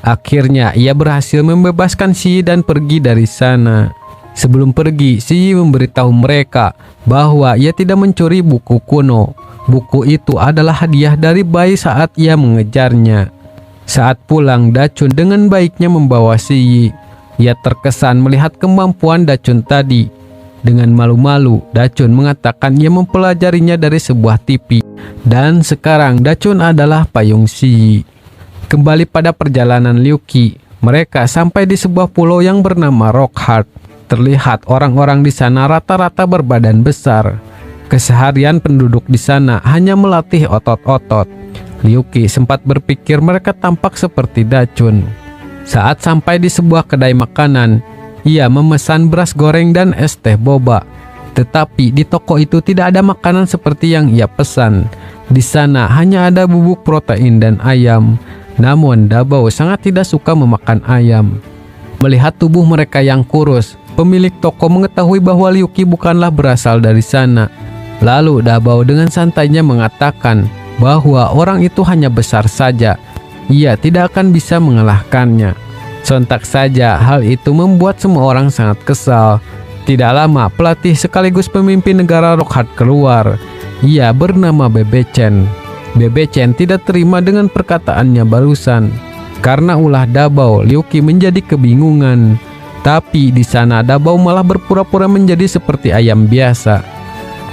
akhirnya ia berhasil membebaskan Si Yi dan pergi dari sana. Sebelum pergi, Si Yi memberitahu mereka bahwa ia tidak mencuri buku kuno. Buku itu adalah hadiah dari Bai saat ia mengejarnya. Saat pulang, Dachun dengan baiknya membawa Si Yi. Ia terkesan melihat kemampuan Dachun tadi. Dengan malu-malu, Dachun mengatakan ia mempelajarinya dari sebuah TV. Dan sekarang Dachun adalah payung Si Yi. Kembali pada perjalanan Liu Qi, mereka sampai di sebuah pulau yang bernama Rockhart. Terlihat orang-orang di sana rata-rata berbadan besar. Keseharian penduduk di sana hanya melatih otot-otot. Liu Qi sempat berpikir mereka tampak seperti Dachun. Saat sampai di sebuah kedai makanan, ia memesan beras goreng dan es teh boba. Tetapi di toko itu tidak ada makanan seperti yang ia pesan. Di sana hanya ada bubuk protein dan ayam. Namun Dabao sangat tidak suka memakan ayam. Melihat tubuh mereka yang kurus, pemilik toko mengetahui bahwa Liu Qi bukanlah berasal dari sana. Lalu Dabao dengan santainya mengatakan bahwa orang itu hanya besar saja. Ia tidak akan bisa mengalahkannya. Sontak saja hal itu membuat semua orang sangat kesal. Tidak lama pelatih sekaligus pemimpin negara Rockhart keluar. Ia bernama Bebe Chen. Bebe Chen tidak terima dengan perkataannya barusan. Karena ulah Dabao, Liu Qi menjadi kebingungan. Tapi di sana Dabao malah berpura-pura menjadi seperti ayam biasa.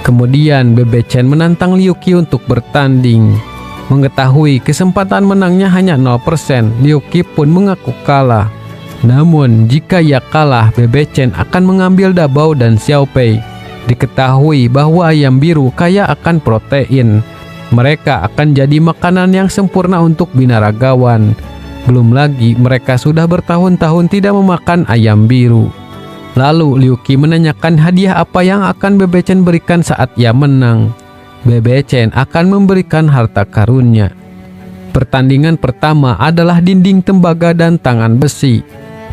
Kemudian Bebe Chen menantang Liu Qi untuk bertanding. Mengetahui kesempatan menangnya hanya 0%, Liu Qi pun mengaku kalah. Namun jika ia kalah, Bebe Chen akan mengambil Dabao dan Xiao Pei. Diketahui bahwa ayam biru kaya akan protein. Mereka akan jadi makanan yang sempurna untuk binaragawan. Belum lagi mereka sudah bertahun-tahun tidak memakan ayam biru. Lalu Liu Qi menanyakan hadiah apa yang akan Bebe Chen berikan saat ia menang. Bebe Chen akan memberikan harta karunnya. Pertandingan pertama adalah dinding tembaga dan tangan besi.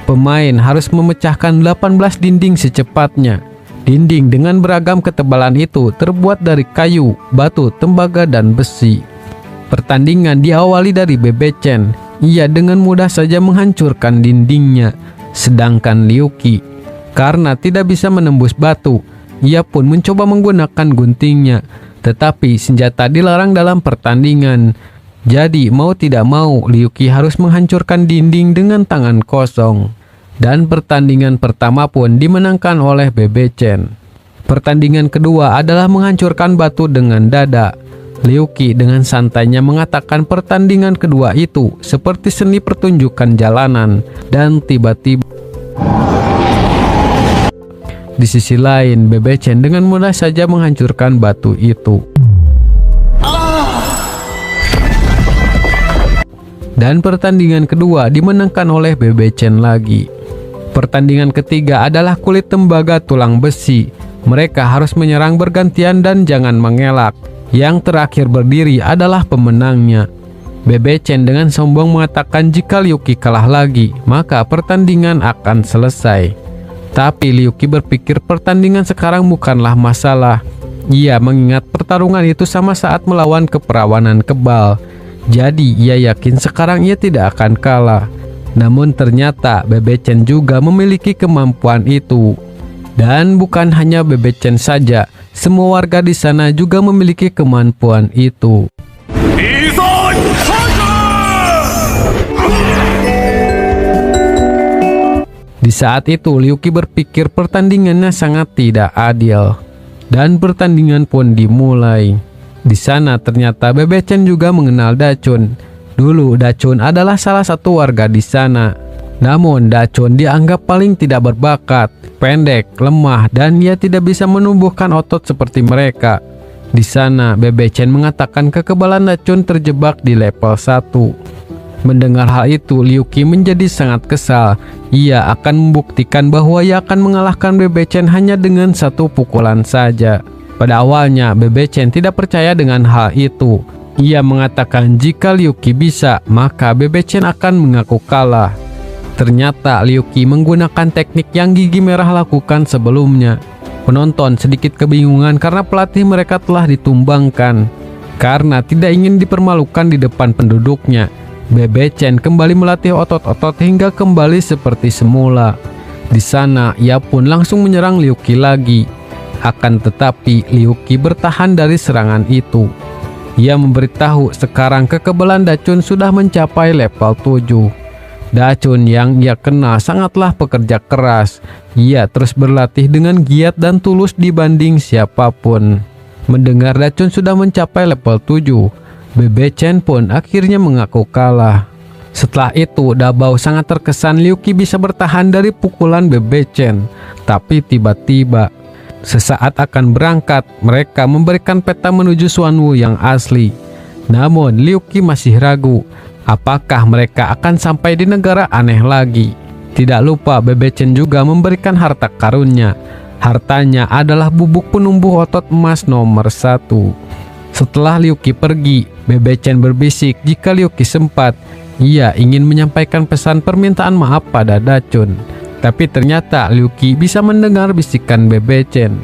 Pemain harus memecahkan 18 dinding secepatnya. Dinding dengan beragam ketebalan itu terbuat dari kayu, batu, tembaga, dan besi. Pertandingan diawali dari Bebe Chen. Ia dengan mudah saja menghancurkan dindingnya. Sedangkan Liu Qi, karena tidak bisa menembus batu, ia pun mencoba menggunakan guntingnya. Tetapi senjata dilarang dalam pertandingan. Jadi mau tidak mau Liu Qi harus menghancurkan dinding dengan tangan kosong. Dan pertandingan pertama pun dimenangkan oleh Bebe Chen. Pertandingan kedua adalah menghancurkan batu dengan dada. Liu Qi dengan santainya mengatakan pertandingan kedua itu seperti seni pertunjukan jalanan. Dan tiba-tiba di sisi lain, Bebe Chen dengan mudah saja menghancurkan batu itu. Dan pertandingan kedua dimenangkan oleh Bebe Chen lagi. Pertandingan ketiga adalah kulit tembaga tulang besi. Mereka harus menyerang bergantian dan jangan mengelak. Yang terakhir berdiri adalah pemenangnya. Bebe Chen dengan sombong mengatakan jika Liu Qi kalah lagi, maka pertandingan akan selesai. Tapi Liu Qi berpikir pertandingan sekarang bukanlah masalah. Ia mengingat pertarungan itu sama saat melawan keperawanan kebal. Jadi ia yakin sekarang ia tidak akan kalah. Namun ternyata Bebe Chen juga memiliki kemampuan itu. Dan bukan hanya Bebe Chen saja, semua warga di sana juga memiliki kemampuan itu. Di saat itu Liu Qi berpikir pertandingannya sangat tidak adil. Dan pertandingan pun dimulai. Di sana ternyata Bebe Chen juga mengenal Da Chun. Dulu Da Chun adalah salah satu warga di sana. Namun Da Chun dianggap paling tidak berbakat, pendek, lemah, dan ia tidak bisa menumbuhkan otot seperti mereka. Di sana Bebe Chen mengatakan kekebalan Da Chun terjebak di level 1. Mendengar hal itu, Liu Qi menjadi sangat kesal. Ia akan membuktikan bahwa ia akan mengalahkan Bebe Chen hanya dengan satu pukulan saja. Pada awalnya, Bebe Chen tidak percaya dengan hal itu. Ia mengatakan jika Liu Qi bisa, maka Bebe Chen akan mengaku kalah. Ternyata Liu Qi menggunakan teknik yang Gigi Merah lakukan sebelumnya. Penonton sedikit kebingungan karena pelatih mereka telah ditumbangkan. Karena tidak ingin dipermalukan di depan penduduknya, Bebe Chen kembali melatih otot-otot hingga kembali seperti semula. Di sana, ia pun langsung menyerang Liu Qi lagi. Akan tetapi, Liu Qi bertahan dari serangan itu. Ia memberitahu sekarang kekebalan Da Chun sudah mencapai level 7. Da Chun yang ia kenal sangatlah pekerja keras. Ia terus berlatih dengan giat dan tulus dibanding siapapun. Mendengar Da Chun sudah mencapai level 7, Bebe Chen pun akhirnya mengaku kalah. Setelah itu, Da Bao sangat terkesan Liu Qi bisa bertahan dari pukulan Bebe Chen. Tapi tiba-tiba, sesaat akan berangkat, mereka memberikan peta menuju Xuanwu yang asli. Namun, Liu Qi masih ragu. Apakah mereka akan sampai di negara aneh lagi? Tidak lupa, Bebe Chen juga memberikan harta karunnya. Hartanya adalah bubuk penumbuh otot emas nomor 1. Setelah Liu Qi pergi, Bebe Chen berbisik jika Liu Qi sempat. Ia ingin menyampaikan pesan permintaan maaf pada Da Chun. Tapi ternyata Liu Qi bisa mendengar bisikan Bebe Chen.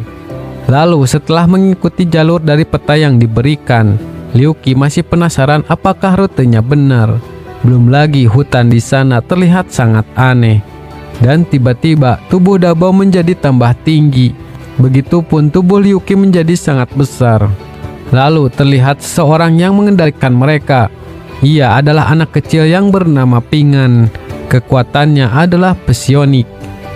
Lalu setelah mengikuti jalur dari peta yang diberikan, Liu Qi masih penasaran apakah rutenya benar. Belum lagi hutan di sana terlihat sangat aneh. Dan tiba-tiba tubuh Da Bao menjadi tambah tinggi. Begitupun tubuh Liu Qi menjadi sangat besar. Lalu terlihat seseorang yang mengendalikan mereka. Ia adalah anak kecil yang bernama Pingan. Kekuatannya adalah psionik.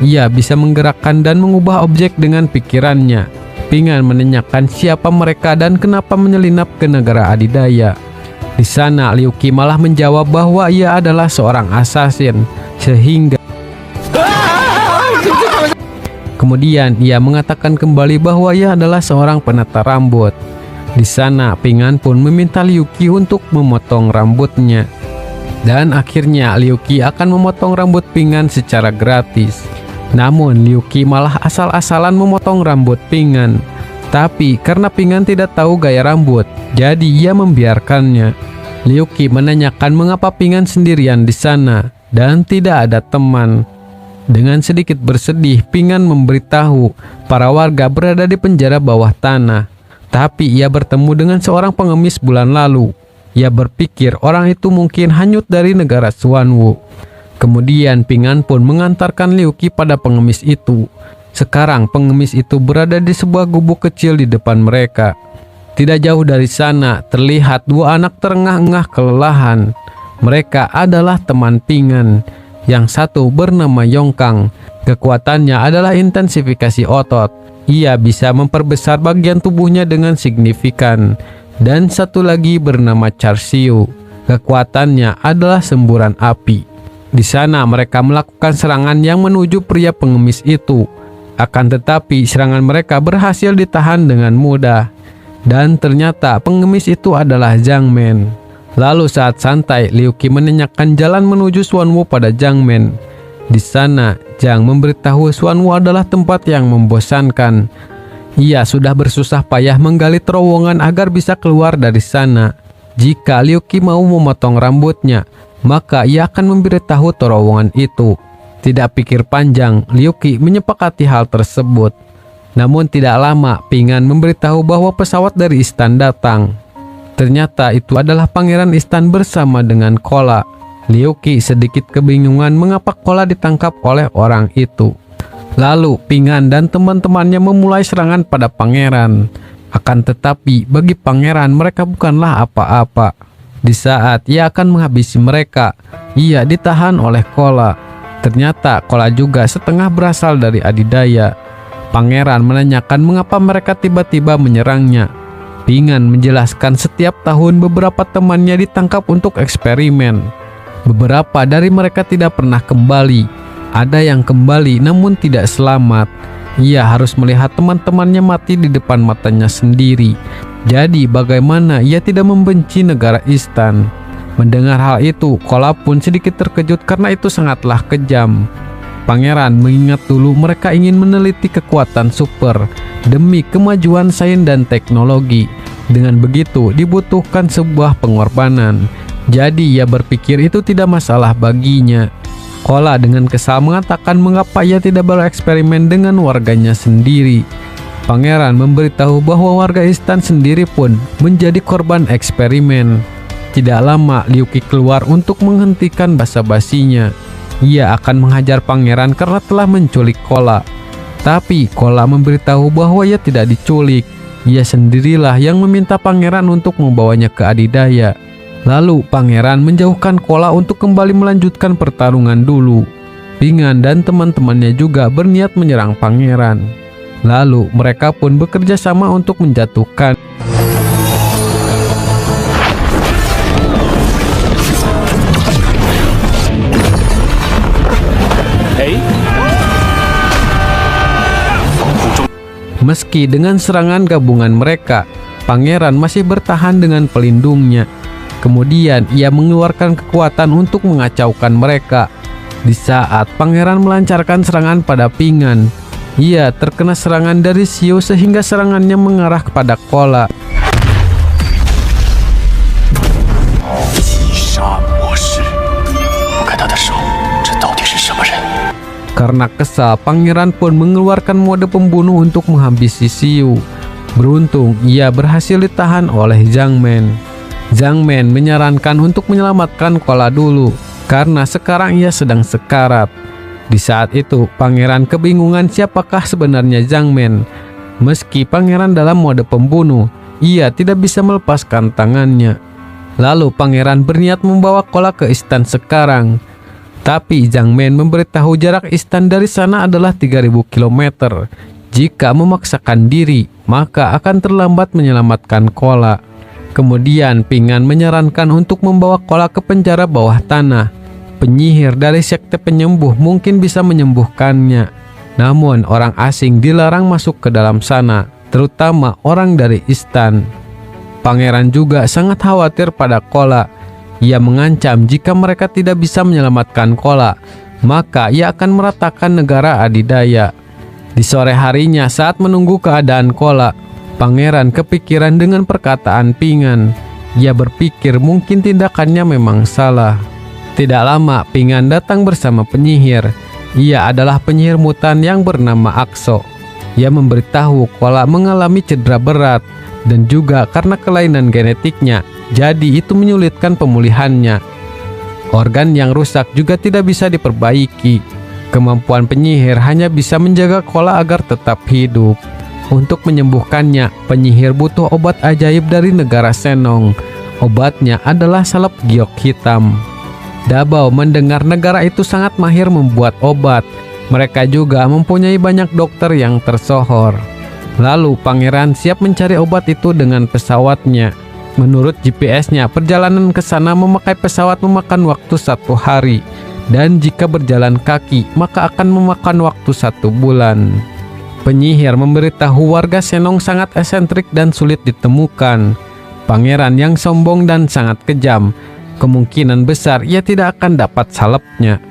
Ia bisa menggerakkan dan mengubah objek dengan pikirannya. Pingan menanyakan siapa mereka dan kenapa menyelinap ke negara adidaya. Di sana Liu Qi malah menjawab bahwa ia adalah seorang assassin. Sehingga kemudian ia mengatakan kembali bahwa ia adalah seorang penata rambut. Di sana, Pingan pun meminta Liu Qi untuk memotong rambutnya. Dan akhirnya Liu Qi akan memotong rambut Pingan secara gratis. Namun Liu Qi malah asal-asalan memotong rambut Pingan. Tapi karena Pingan tidak tahu gaya rambut, jadi ia membiarkannya. Liu Qi menanyakan mengapa Pingan sendirian di sana dan tidak ada teman. Dengan sedikit bersedih, Pingan memberitahu para warga berada di penjara bawah tanah. Tapi ia bertemu dengan seorang pengemis bulan lalu. Ia berpikir orang itu mungkin hanyut dari negara Xuanwu. Kemudian Pingan pun mengantarkan Liu Qi pada pengemis itu. Sekarang pengemis itu berada di sebuah gubuk kecil di depan mereka. Tidak jauh dari sana terlihat dua anak terengah-engah kelelahan. Mereka adalah teman Pingan. Yang satu bernama Yongkang. Kekuatannya adalah intensifikasi otot. Ia bisa memperbesar bagian tubuhnya dengan signifikan. Dan satu lagi bernama Charsiu. Kekuatannya adalah semburan api. Di sana mereka melakukan serangan yang menuju pria pengemis itu. Akan tetapi serangan mereka berhasil ditahan dengan mudah. Dan ternyata pengemis itu adalah Zhang Men. Lalu saat santai, Liu Qi menanyakan jalan menuju Xuanwu pada Zhang Men. Di sana, Zhang memberitahu Xuanwu adalah tempat yang membosankan. Ia sudah bersusah payah menggali terowongan agar bisa keluar dari sana. Jika Liu Qi mau memotong rambutnya, maka ia akan memberitahu terowongan itu. Tidak pikir panjang, Liu Qi menyepakati hal tersebut. Namun tidak lama, Ping An memberitahu bahwa pesawat dari Istan datang. Ternyata itu adalah Pangeran Istan bersama dengan Kola. Liu Qi sedikit kebingungan mengapa Kola ditangkap oleh orang itu. Lalu Ping An dan teman-temannya memulai serangan pada pangeran. Akan tetapi bagi pangeran mereka bukanlah apa-apa. Di saat ia akan menghabisi mereka, ia ditahan oleh Kola. Ternyata Kola juga setengah berasal dari adidaya. Pangeran menanyakan mengapa mereka tiba-tiba menyerangnya. Ping An menjelaskan setiap tahun beberapa temannya ditangkap untuk eksperimen. Beberapa dari mereka tidak pernah kembali. Ada yang kembali namun tidak selamat. Ia harus melihat teman-temannya mati di depan matanya sendiri. Jadi bagaimana ia tidak membenci negara Istan? Mendengar hal itu, Kola pun sedikit terkejut karena itu sangatlah kejam. Pangeran mengingat dulu mereka ingin meneliti kekuatan super demi kemajuan sains dan teknologi. Dengan begitu dibutuhkan sebuah pengorbanan. Jadi ia berpikir itu tidak masalah baginya. Kola dengan kesal mengatakan mengapa ia tidak bereksperimen dengan warganya sendiri. Pangeran memberitahu bahwa warga Istan sendiri pun menjadi korban eksperimen. Tidak lama Liu Qi keluar untuk menghentikan basa-basinya. Ia akan menghajar pangeran karena telah menculik Kola. Tapi Kola memberitahu bahwa ia tidak diculik. Ia sendirilah yang meminta pangeran untuk membawanya ke adidaya. Lalu pangeran menjauhkan Kola untuk kembali melanjutkan pertarungan dulu. Ping An dan teman-temannya juga berniat menyerang pangeran. Lalu mereka pun bekerja sama untuk menjatuhkan. Meski dengan serangan gabungan mereka, pangeran masih bertahan dengan pelindungnya. Kemudian ia mengeluarkan kekuatan untuk mengacaukan mereka. Di saat pangeran melancarkan serangan pada Ping An, ia terkena serangan dari Xiu sehingga serangannya mengarah kepada Kola. Karena kesal, pangeran pun mengeluarkan mode pembunuh untuk menghabisi Xiu. Beruntung ia berhasil ditahan oleh Zhang Men. Zhang Men menyarankan untuk menyelamatkan Kola dulu karena sekarang ia sedang sekarat. Di saat itu pangeran kebingungan siapakah sebenarnya Zhang Men. Meski pangeran dalam mode pembunuh, ia tidak bisa melepaskan tangannya. Lalu pangeran berniat membawa Kola ke Istan sekarang. Tapi Zhang Men memberitahu jarak Istan dari sana adalah 3000 km. Jika memaksakan diri, maka akan terlambat menyelamatkan Kola. Kemudian Ping An menyarankan untuk membawa Kola ke penjara bawah tanah. Penyihir dari sekte penyembuh mungkin bisa menyembuhkannya. Namun orang asing dilarang masuk ke dalam sana, terutama orang dari Istan. Pangeran juga sangat khawatir pada Kola. Ia mengancam jika mereka tidak bisa menyelamatkan Kola, maka ia akan meratakan negara adidaya. Di sore harinya saat menunggu keadaan Kola, pangeran kepikiran dengan perkataan Ping An. Ia berpikir mungkin tindakannya memang salah. Tidak lama Ping An datang bersama penyihir. Ia adalah penyihir mutan yang bernama Akso. Ia memberitahu Kola mengalami cedera berat dan juga karena kelainan genetiknya, jadi itu menyulitkan pemulihannya. Organ yang rusak juga tidak bisa diperbaiki. Kemampuan penyihir hanya bisa menjaga Kola agar tetap hidup. Untuk menyembuhkannya, penyihir butuh obat ajaib dari negara Senong. Obatnya adalah salep giok hitam. Dabao mendengar negara itu sangat mahir membuat obat. Mereka juga mempunyai banyak dokter yang tersohor. Lalu pangeran siap mencari obat itu dengan pesawatnya. Menurut GPS-nya, perjalanan ke sana memakai pesawat memakan waktu 1 hari. Dan jika berjalan kaki, maka akan memakan waktu 1 bulan. Penyihir memberitahu warga Senong sangat esentrik dan sulit ditemukan. Pangeran yang sombong dan sangat kejam. Kemungkinan besar ia tidak akan dapat salepnya.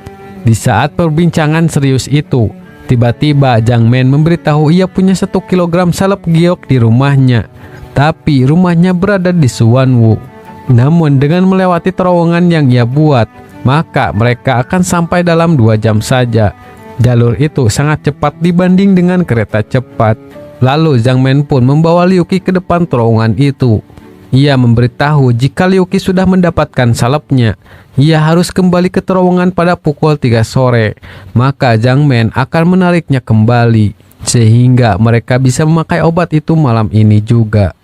Di saat perbincangan serius itu, tiba-tiba Zhang Men memberitahu ia punya 1 kilogram salep giok di rumahnya. Tapi rumahnya berada di Suwanwu. Namun dengan melewati terowongan yang ia buat, maka mereka akan sampai dalam 2 jam saja. Jalur itu sangat cepat dibanding dengan kereta cepat. Lalu Zhang Men pun membawa Liu Qi ke depan terowongan itu. Ia memberitahu jika Liu Qi sudah mendapatkan salapnya, ia harus kembali ke terowongan pada pukul 3 sore. Maka Zhang Men akan menariknya kembali, sehingga mereka bisa memakai obat itu malam ini juga.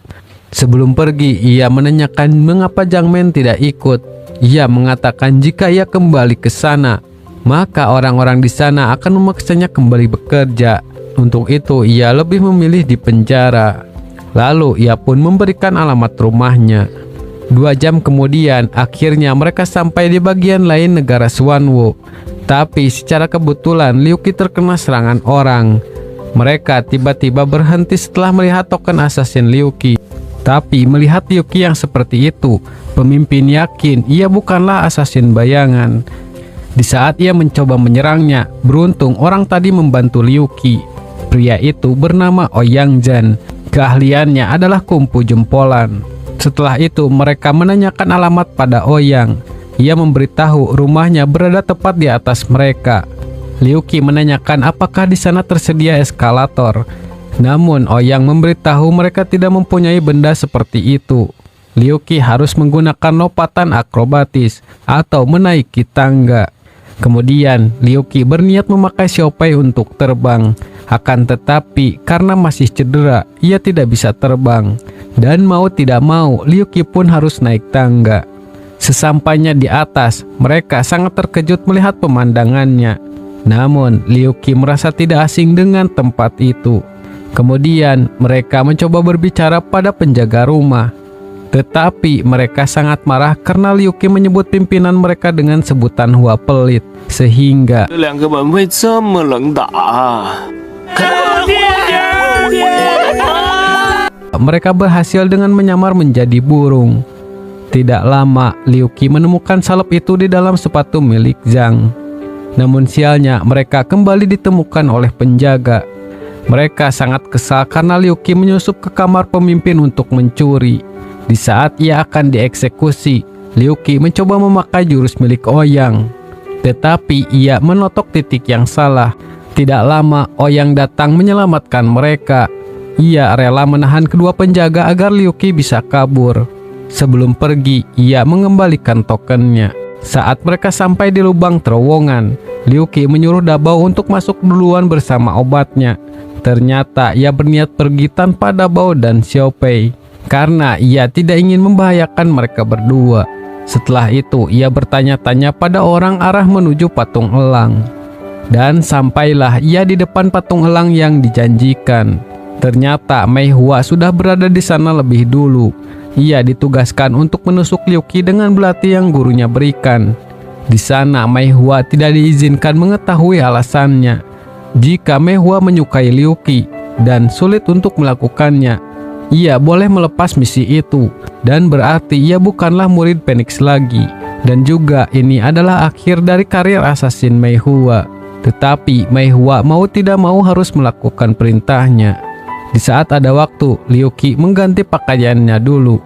Sebelum pergi, ia menanyakan mengapa Zhang Men tidak ikut. Ia mengatakan jika ia kembali ke sana, maka orang-orang di sana akan memaksanya kembali bekerja. Untuk itu, ia lebih memilih di penjara. Lalu, ia pun memberikan alamat rumahnya. 2 jam kemudian, akhirnya mereka sampai di bagian lain negara Xuanwu. Tapi secara kebetulan, Liu Qi terkena serangan orang. Mereka tiba-tiba berhenti setelah melihat token assassin Liu Qi. Tapi melihat Liu Qi yang seperti itu, pemimpin yakin ia bukanlah assassin bayangan. Di saat ia mencoba menyerangnya, beruntung orang tadi membantu Liu Qi. Pria itu bernama Ouyang Zhan. Keahliannya adalah kungfu jempolan. Setelah itu mereka menanyakan alamat pada Ouyang. Ia memberitahu rumahnya berada tepat di atas mereka. Liu Qi menanyakan apakah di sana tersedia eskalator. Namun Ouyang memberitahu mereka tidak mempunyai benda seperti itu. Liu Qi harus menggunakan lompatan akrobatis atau menaiki tangga. Kemudian Liu Qi berniat memakai Xiaopai untuk terbang. Akan tetapi karena masih cedera, ia tidak bisa terbang. Dan mau tidak mau, Liu Qi pun harus naik tangga. Sesampainya di atas, mereka sangat terkejut melihat pemandangannya. Namun Liu Qi merasa tidak asing dengan tempat itu. Kemudian mereka mencoba berbicara pada penjaga rumah. Tetapi mereka sangat marah karena Liu Qi menyebut pimpinan mereka dengan sebutan Hua pelit, sehingga mereka berhasil dengan menyamar menjadi burung. Tidak lama, Liu Qi menemukan salep itu di dalam sepatu milik Zhang. Namun sialnya, mereka kembali ditemukan oleh penjaga. Mereka sangat kesal karena Liu Qi menyusup ke kamar pemimpin untuk mencuri. Di saat ia akan dieksekusi, Liu Qi mencoba memakai jurus milik Ouyang. Tetapi ia menotok titik yang salah. Tidak lama, Ouyang datang menyelamatkan mereka. Ia rela menahan kedua penjaga agar Liu Qi bisa kabur. Sebelum pergi, ia mengembalikan tokennya. Saat mereka sampai di lubang terowongan, Liu Qi menyuruh Dabao untuk masuk duluan bersama obatnya. Ternyata ia berniat pergi tanpa Dabao dan Xiaopai, karena ia tidak ingin membahayakan mereka berdua. Setelah itu, ia bertanya-tanya pada orang arah menuju patung elang. Dan sampailah ia di depan patung elang yang dijanjikan. Ternyata Mei Hua sudah berada di sana lebih dulu. Ia ditugaskan untuk menusuk Liu Qi dengan belati yang gurunya berikan. Di sana Mei Hua tidak diizinkan mengetahui alasannya. Jika Mei Hua menyukai Liu Qi dan sulit untuk melakukannya, ia boleh melepas misi itu, dan berarti ia bukanlah murid Phoenix lagi. Dan juga ini adalah akhir dari karir assassin Mei Hua. Tetapi Mei Hua mau tidak mau harus melakukan perintahnya. Di saat ada waktu, Liu Qi mengganti pakaiannya dulu.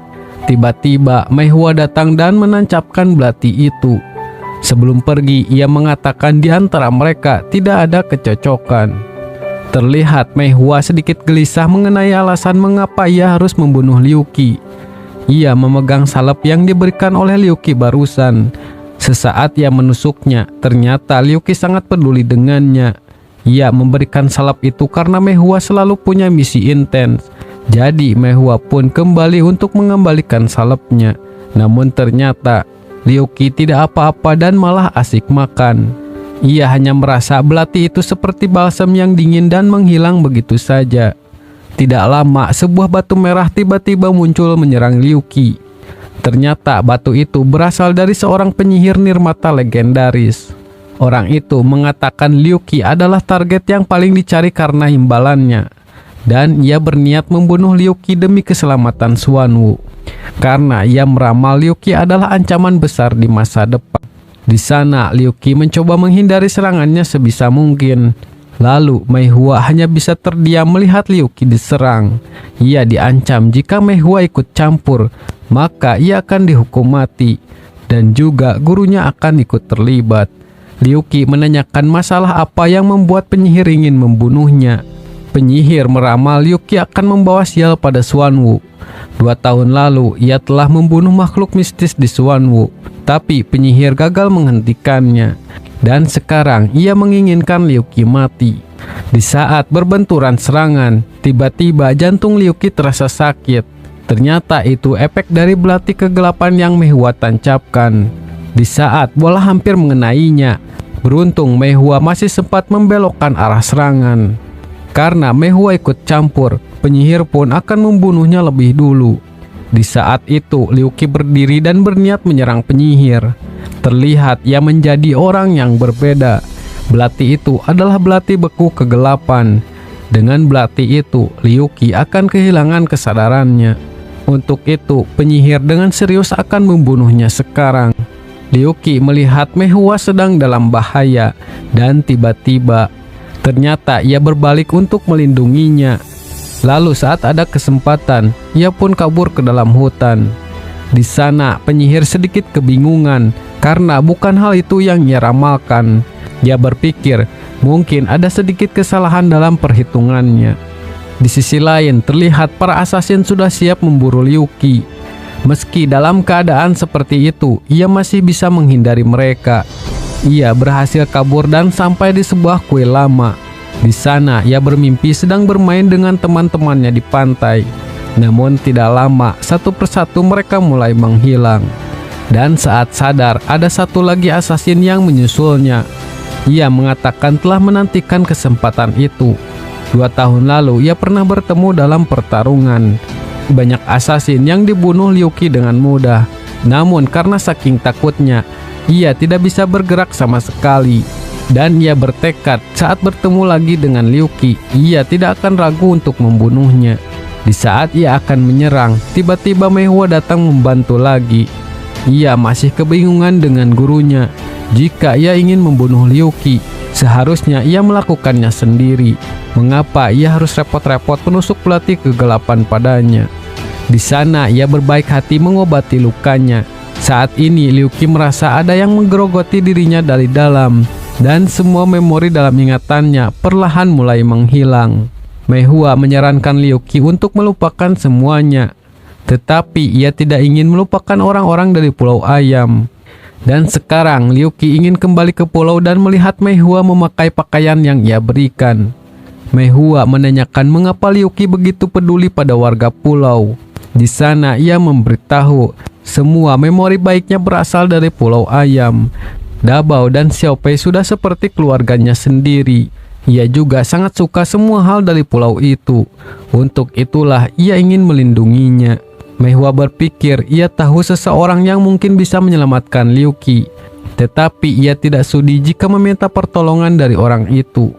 Tiba-tiba Mei Hua datang dan menancapkan belati itu. Sebelum pergi, ia mengatakan di antara mereka tidak ada kecocokan. Terlihat Mei Hua sedikit gelisah mengenai alasan mengapa ia harus membunuh Liu Qi. Ia memegang salep yang diberikan oleh Liu Qi barusan. Sesaat ia menusuknya, ternyata Liu Qi sangat peduli dengannya. Ia memberikan salep itu karena Mei Hua selalu punya misi intens. Jadi Mei Hua pun kembali untuk mengembalikan salepnya. Namun ternyata Liu Qi tidak apa-apa dan malah asik makan. Ia hanya merasa belati itu seperti balsam yang dingin dan menghilang begitu saja. Tidak lama, sebuah batu merah tiba-tiba muncul menyerang Liu Qi. Ternyata batu itu berasal dari seorang penyihir nirmata legendaris. Orang itu mengatakan Liu Qi adalah target yang paling dicari karena imbalannya. Dan ia berniat membunuh Liu Qi demi keselamatan Xuanwu. Karena ia meramal Liu Qi adalah ancaman besar di masa depan. Di sana, Liu Qi mencoba menghindari serangannya sebisa mungkin. Lalu, Mei Hua hanya bisa terdiam melihat Liu Qi diserang. Ia diancam jika Mei Hua ikut campur, maka ia akan dihukum mati. Dan juga gurunya akan ikut terlibat. Liu Qi menanyakan masalah apa yang membuat penyihir ingin membunuhnya. Penyihir meramal Liu Qi akan membawa sial pada Xuanwu. 2 tahun lalu ia telah membunuh makhluk mistis di Xuanwu, tapi penyihir gagal menghentikannya. Dan sekarang ia menginginkan Liu Qi mati. Di saat berbenturan serangan, tiba-tiba jantung Liu Qi terasa sakit. Ternyata itu efek dari belati kegelapan yang Mei Hua tancapkan. Di saat bola hampir mengenainya, beruntung Mei Hua masih sempat membelokkan arah serangan. Karena Mei Hua ikut campur, penyihir pun akan membunuhnya lebih dulu. Di saat itu, Liu Qi berdiri dan berniat menyerang penyihir. Terlihat ia menjadi orang yang berbeda. Belati itu adalah belati beku kegelapan. Dengan belati itu, Liu Qi akan kehilangan kesadarannya. Untuk itu, penyihir dengan serius akan membunuhnya sekarang. Liu Qi melihat Mei Hua sedang dalam bahaya, dan tiba-tiba ternyata ia berbalik untuk melindunginya. Lalu saat ada kesempatan, ia pun kabur ke dalam hutan. Di sana, penyihir sedikit kebingungan karena bukan hal itu yang ia ramalkan. Ia berpikir mungkin ada sedikit kesalahan dalam perhitungannya. Di sisi lain, terlihat para asasin sudah siap memburu Liu Qi. Meski dalam keadaan seperti itu, ia masih bisa menghindari mereka. Ia berhasil kabur dan sampai di sebuah kuil lama. Di sana, ia bermimpi sedang bermain dengan teman-temannya di pantai. Namun tidak lama, satu persatu mereka mulai menghilang. Dan saat sadar, ada satu lagi asasin yang menyusulnya. Ia mengatakan telah menantikan kesempatan itu. 2 tahun lalu, ia pernah bertemu dalam pertarungan. Banyak asasin yang dibunuh Liu Qi dengan mudah. Namun karena saking takutnya, ia tidak bisa bergerak sama sekali. Dan ia bertekad saat bertemu lagi dengan Liu Qi, ia tidak akan ragu untuk membunuhnya. Di saat ia akan menyerang, tiba-tiba Mei Hua datang membantu lagi. Ia masih kebingungan dengan gurunya. Jika ia ingin membunuh Liu Qi, seharusnya ia melakukannya sendiri. Mengapa ia harus repot-repot menusuk belati kegelapan padanya? Di sana ia berbaik hati mengobati lukanya. Saat ini Liu Qi merasa ada yang menggerogoti dirinya dari dalam, dan semua memori dalam ingatannya perlahan mulai menghilang. Mei Hua menyarankan Liu Qi untuk melupakan semuanya, tetapi ia tidak ingin melupakan orang-orang dari Pulau Ayam. Dan sekarang Liu Qi ingin kembali ke pulau dan melihat Mei Hua memakai pakaian yang ia berikan. Mei Hua menanyakan mengapa Liu Qi begitu peduli pada warga pulau. Di sana ia memberitahu semua memori baiknya berasal dari Pulau Ayam. Dabao dan Xiao Pei sudah seperti keluarganya sendiri. Ia juga sangat suka semua hal dari pulau itu. Untuk itulah ia ingin melindunginya. Mei Hua berpikir ia tahu seseorang yang mungkin bisa menyelamatkan Liu Qi. Tetapi ia tidak sudi jika meminta pertolongan dari orang itu.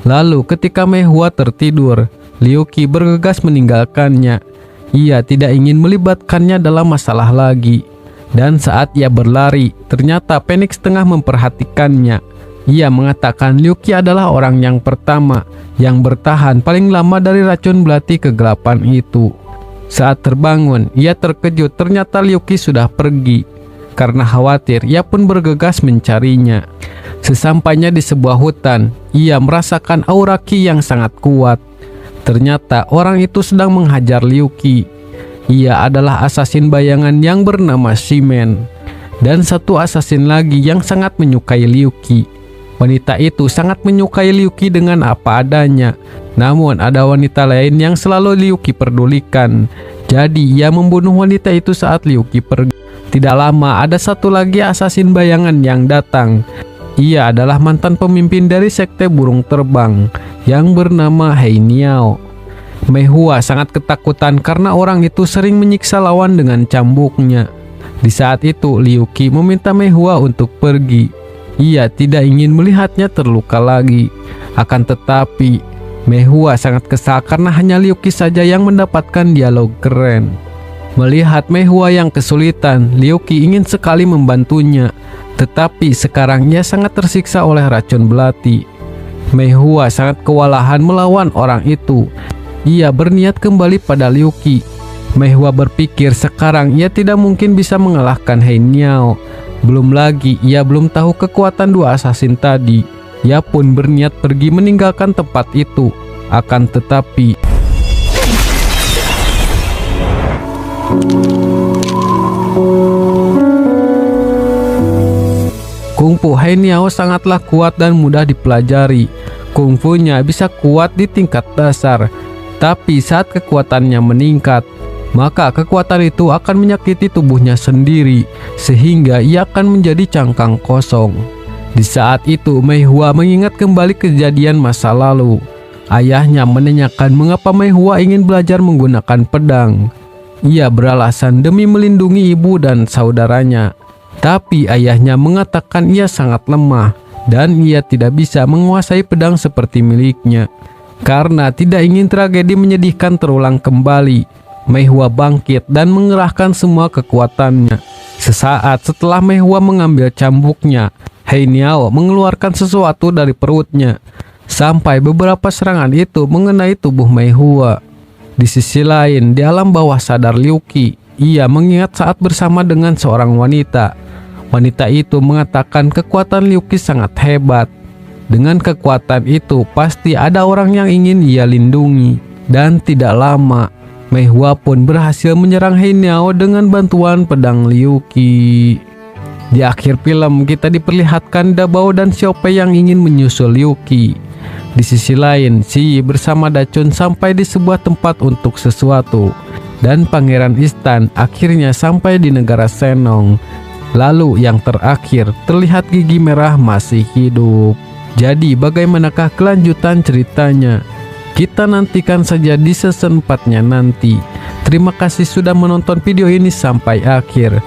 Lalu ketika Mei Hua tertidur, Liu Qi bergegas meninggalkannya. Ia tidak ingin melibatkannya dalam masalah lagi. Dan saat ia berlari, ternyata Phoenix tengah memperhatikannya. Ia mengatakan Liu Qi adalah orang yang pertama yang bertahan paling lama dari racun belati kegelapan itu. Saat terbangun, ia terkejut ternyata Liu Qi sudah pergi. Karena khawatir, ia pun bergegas mencarinya. Sesampainya di sebuah hutan, ia merasakan aura Qi yang sangat kuat. Ternyata orang itu sedang menghajar Liu Qi. Ia adalah asasin bayangan yang bernama Shimen. Dan satu asasin lagi yang sangat menyukai Liu Qi. Wanita itu sangat menyukai Liu Qi dengan apa adanya. Namun ada wanita lain yang selalu Liu Qi pedulikan. Jadi ia membunuh wanita itu saat Liu Qi pergi. Tidak lama ada satu lagi asasin bayangan yang datang. Ia adalah mantan pemimpin dari sekte burung terbang yang bernama Hei Niao. Mei Hua sangat ketakutan karena orang itu sering menyiksa lawan dengan cambuknya. Di saat itu Liu Qi meminta Mei Hua untuk pergi. Ia tidak ingin melihatnya terluka lagi. Akan tetapi Mei Hua sangat kesal karena hanya Liu Qi saja yang mendapatkan dialog keren. Melihat Mei Hua yang kesulitan, Liu Qi ingin sekali membantunya. Tetapi sekarang ia sangat tersiksa oleh racun belati. Mei Hua sangat kewalahan melawan orang itu. Ia berniat kembali pada Liu Qi. Mei Hua berpikir sekarang ia tidak mungkin bisa mengalahkan Hei Niao. Belum lagi ia belum tahu kekuatan dua assassin tadi. Ia pun berniat pergi meninggalkan tempat itu. Akan tetapi kungfu Hainiao sangatlah kuat dan mudah dipelajari. Kungfunya bisa kuat di tingkat dasar, tapi saat kekuatannya meningkat, maka kekuatan itu akan menyakiti tubuhnya sendiri, sehingga ia akan menjadi cangkang kosong. Di saat itu, Mei Hua mengingat kembali kejadian masa lalu. Ayahnya menanyakan mengapa Mei Hua ingin belajar menggunakan pedang. Ia beralasan demi melindungi ibu dan saudaranya. Tapi ayahnya mengatakan ia sangat lemah dan ia tidak bisa menguasai pedang seperti miliknya. Karena tidak ingin tragedi menyedihkan terulang kembali, Mei Hua bangkit dan mengerahkan semua kekuatannya. Sesaat setelah Mei Hua mengambil cambuknya, Hainiao mengeluarkan sesuatu dari perutnya. Sampai beberapa serangan itu mengenai tubuh Mei Hua. Di sisi lain, di alam bawah sadar Liu Qi, ia mengingat saat bersama dengan seorang wanita. Wanita itu mengatakan kekuatan Liu Qi sangat hebat. Dengan kekuatan itu, pasti ada orang yang ingin ia lindungi. Dan tidak lama, Mei Hua pun berhasil menyerang Hainiao dengan bantuan pedang Liu Qi. Di akhir film, kita diperlihatkan Dabao dan Xiaopei yang ingin menyusul Liu Qi. Di sisi lain, Xi Yi bersama Dachun sampai di sebuah tempat untuk sesuatu. Dan Pangeran Istan akhirnya sampai di negara Senong. Lalu yang terakhir, terlihat Gigi Merah masih hidup. Jadi bagaimanakah kelanjutan ceritanya? Kita nantikan saja di season 4-nya nanti. Terima kasih sudah menonton video ini sampai akhir.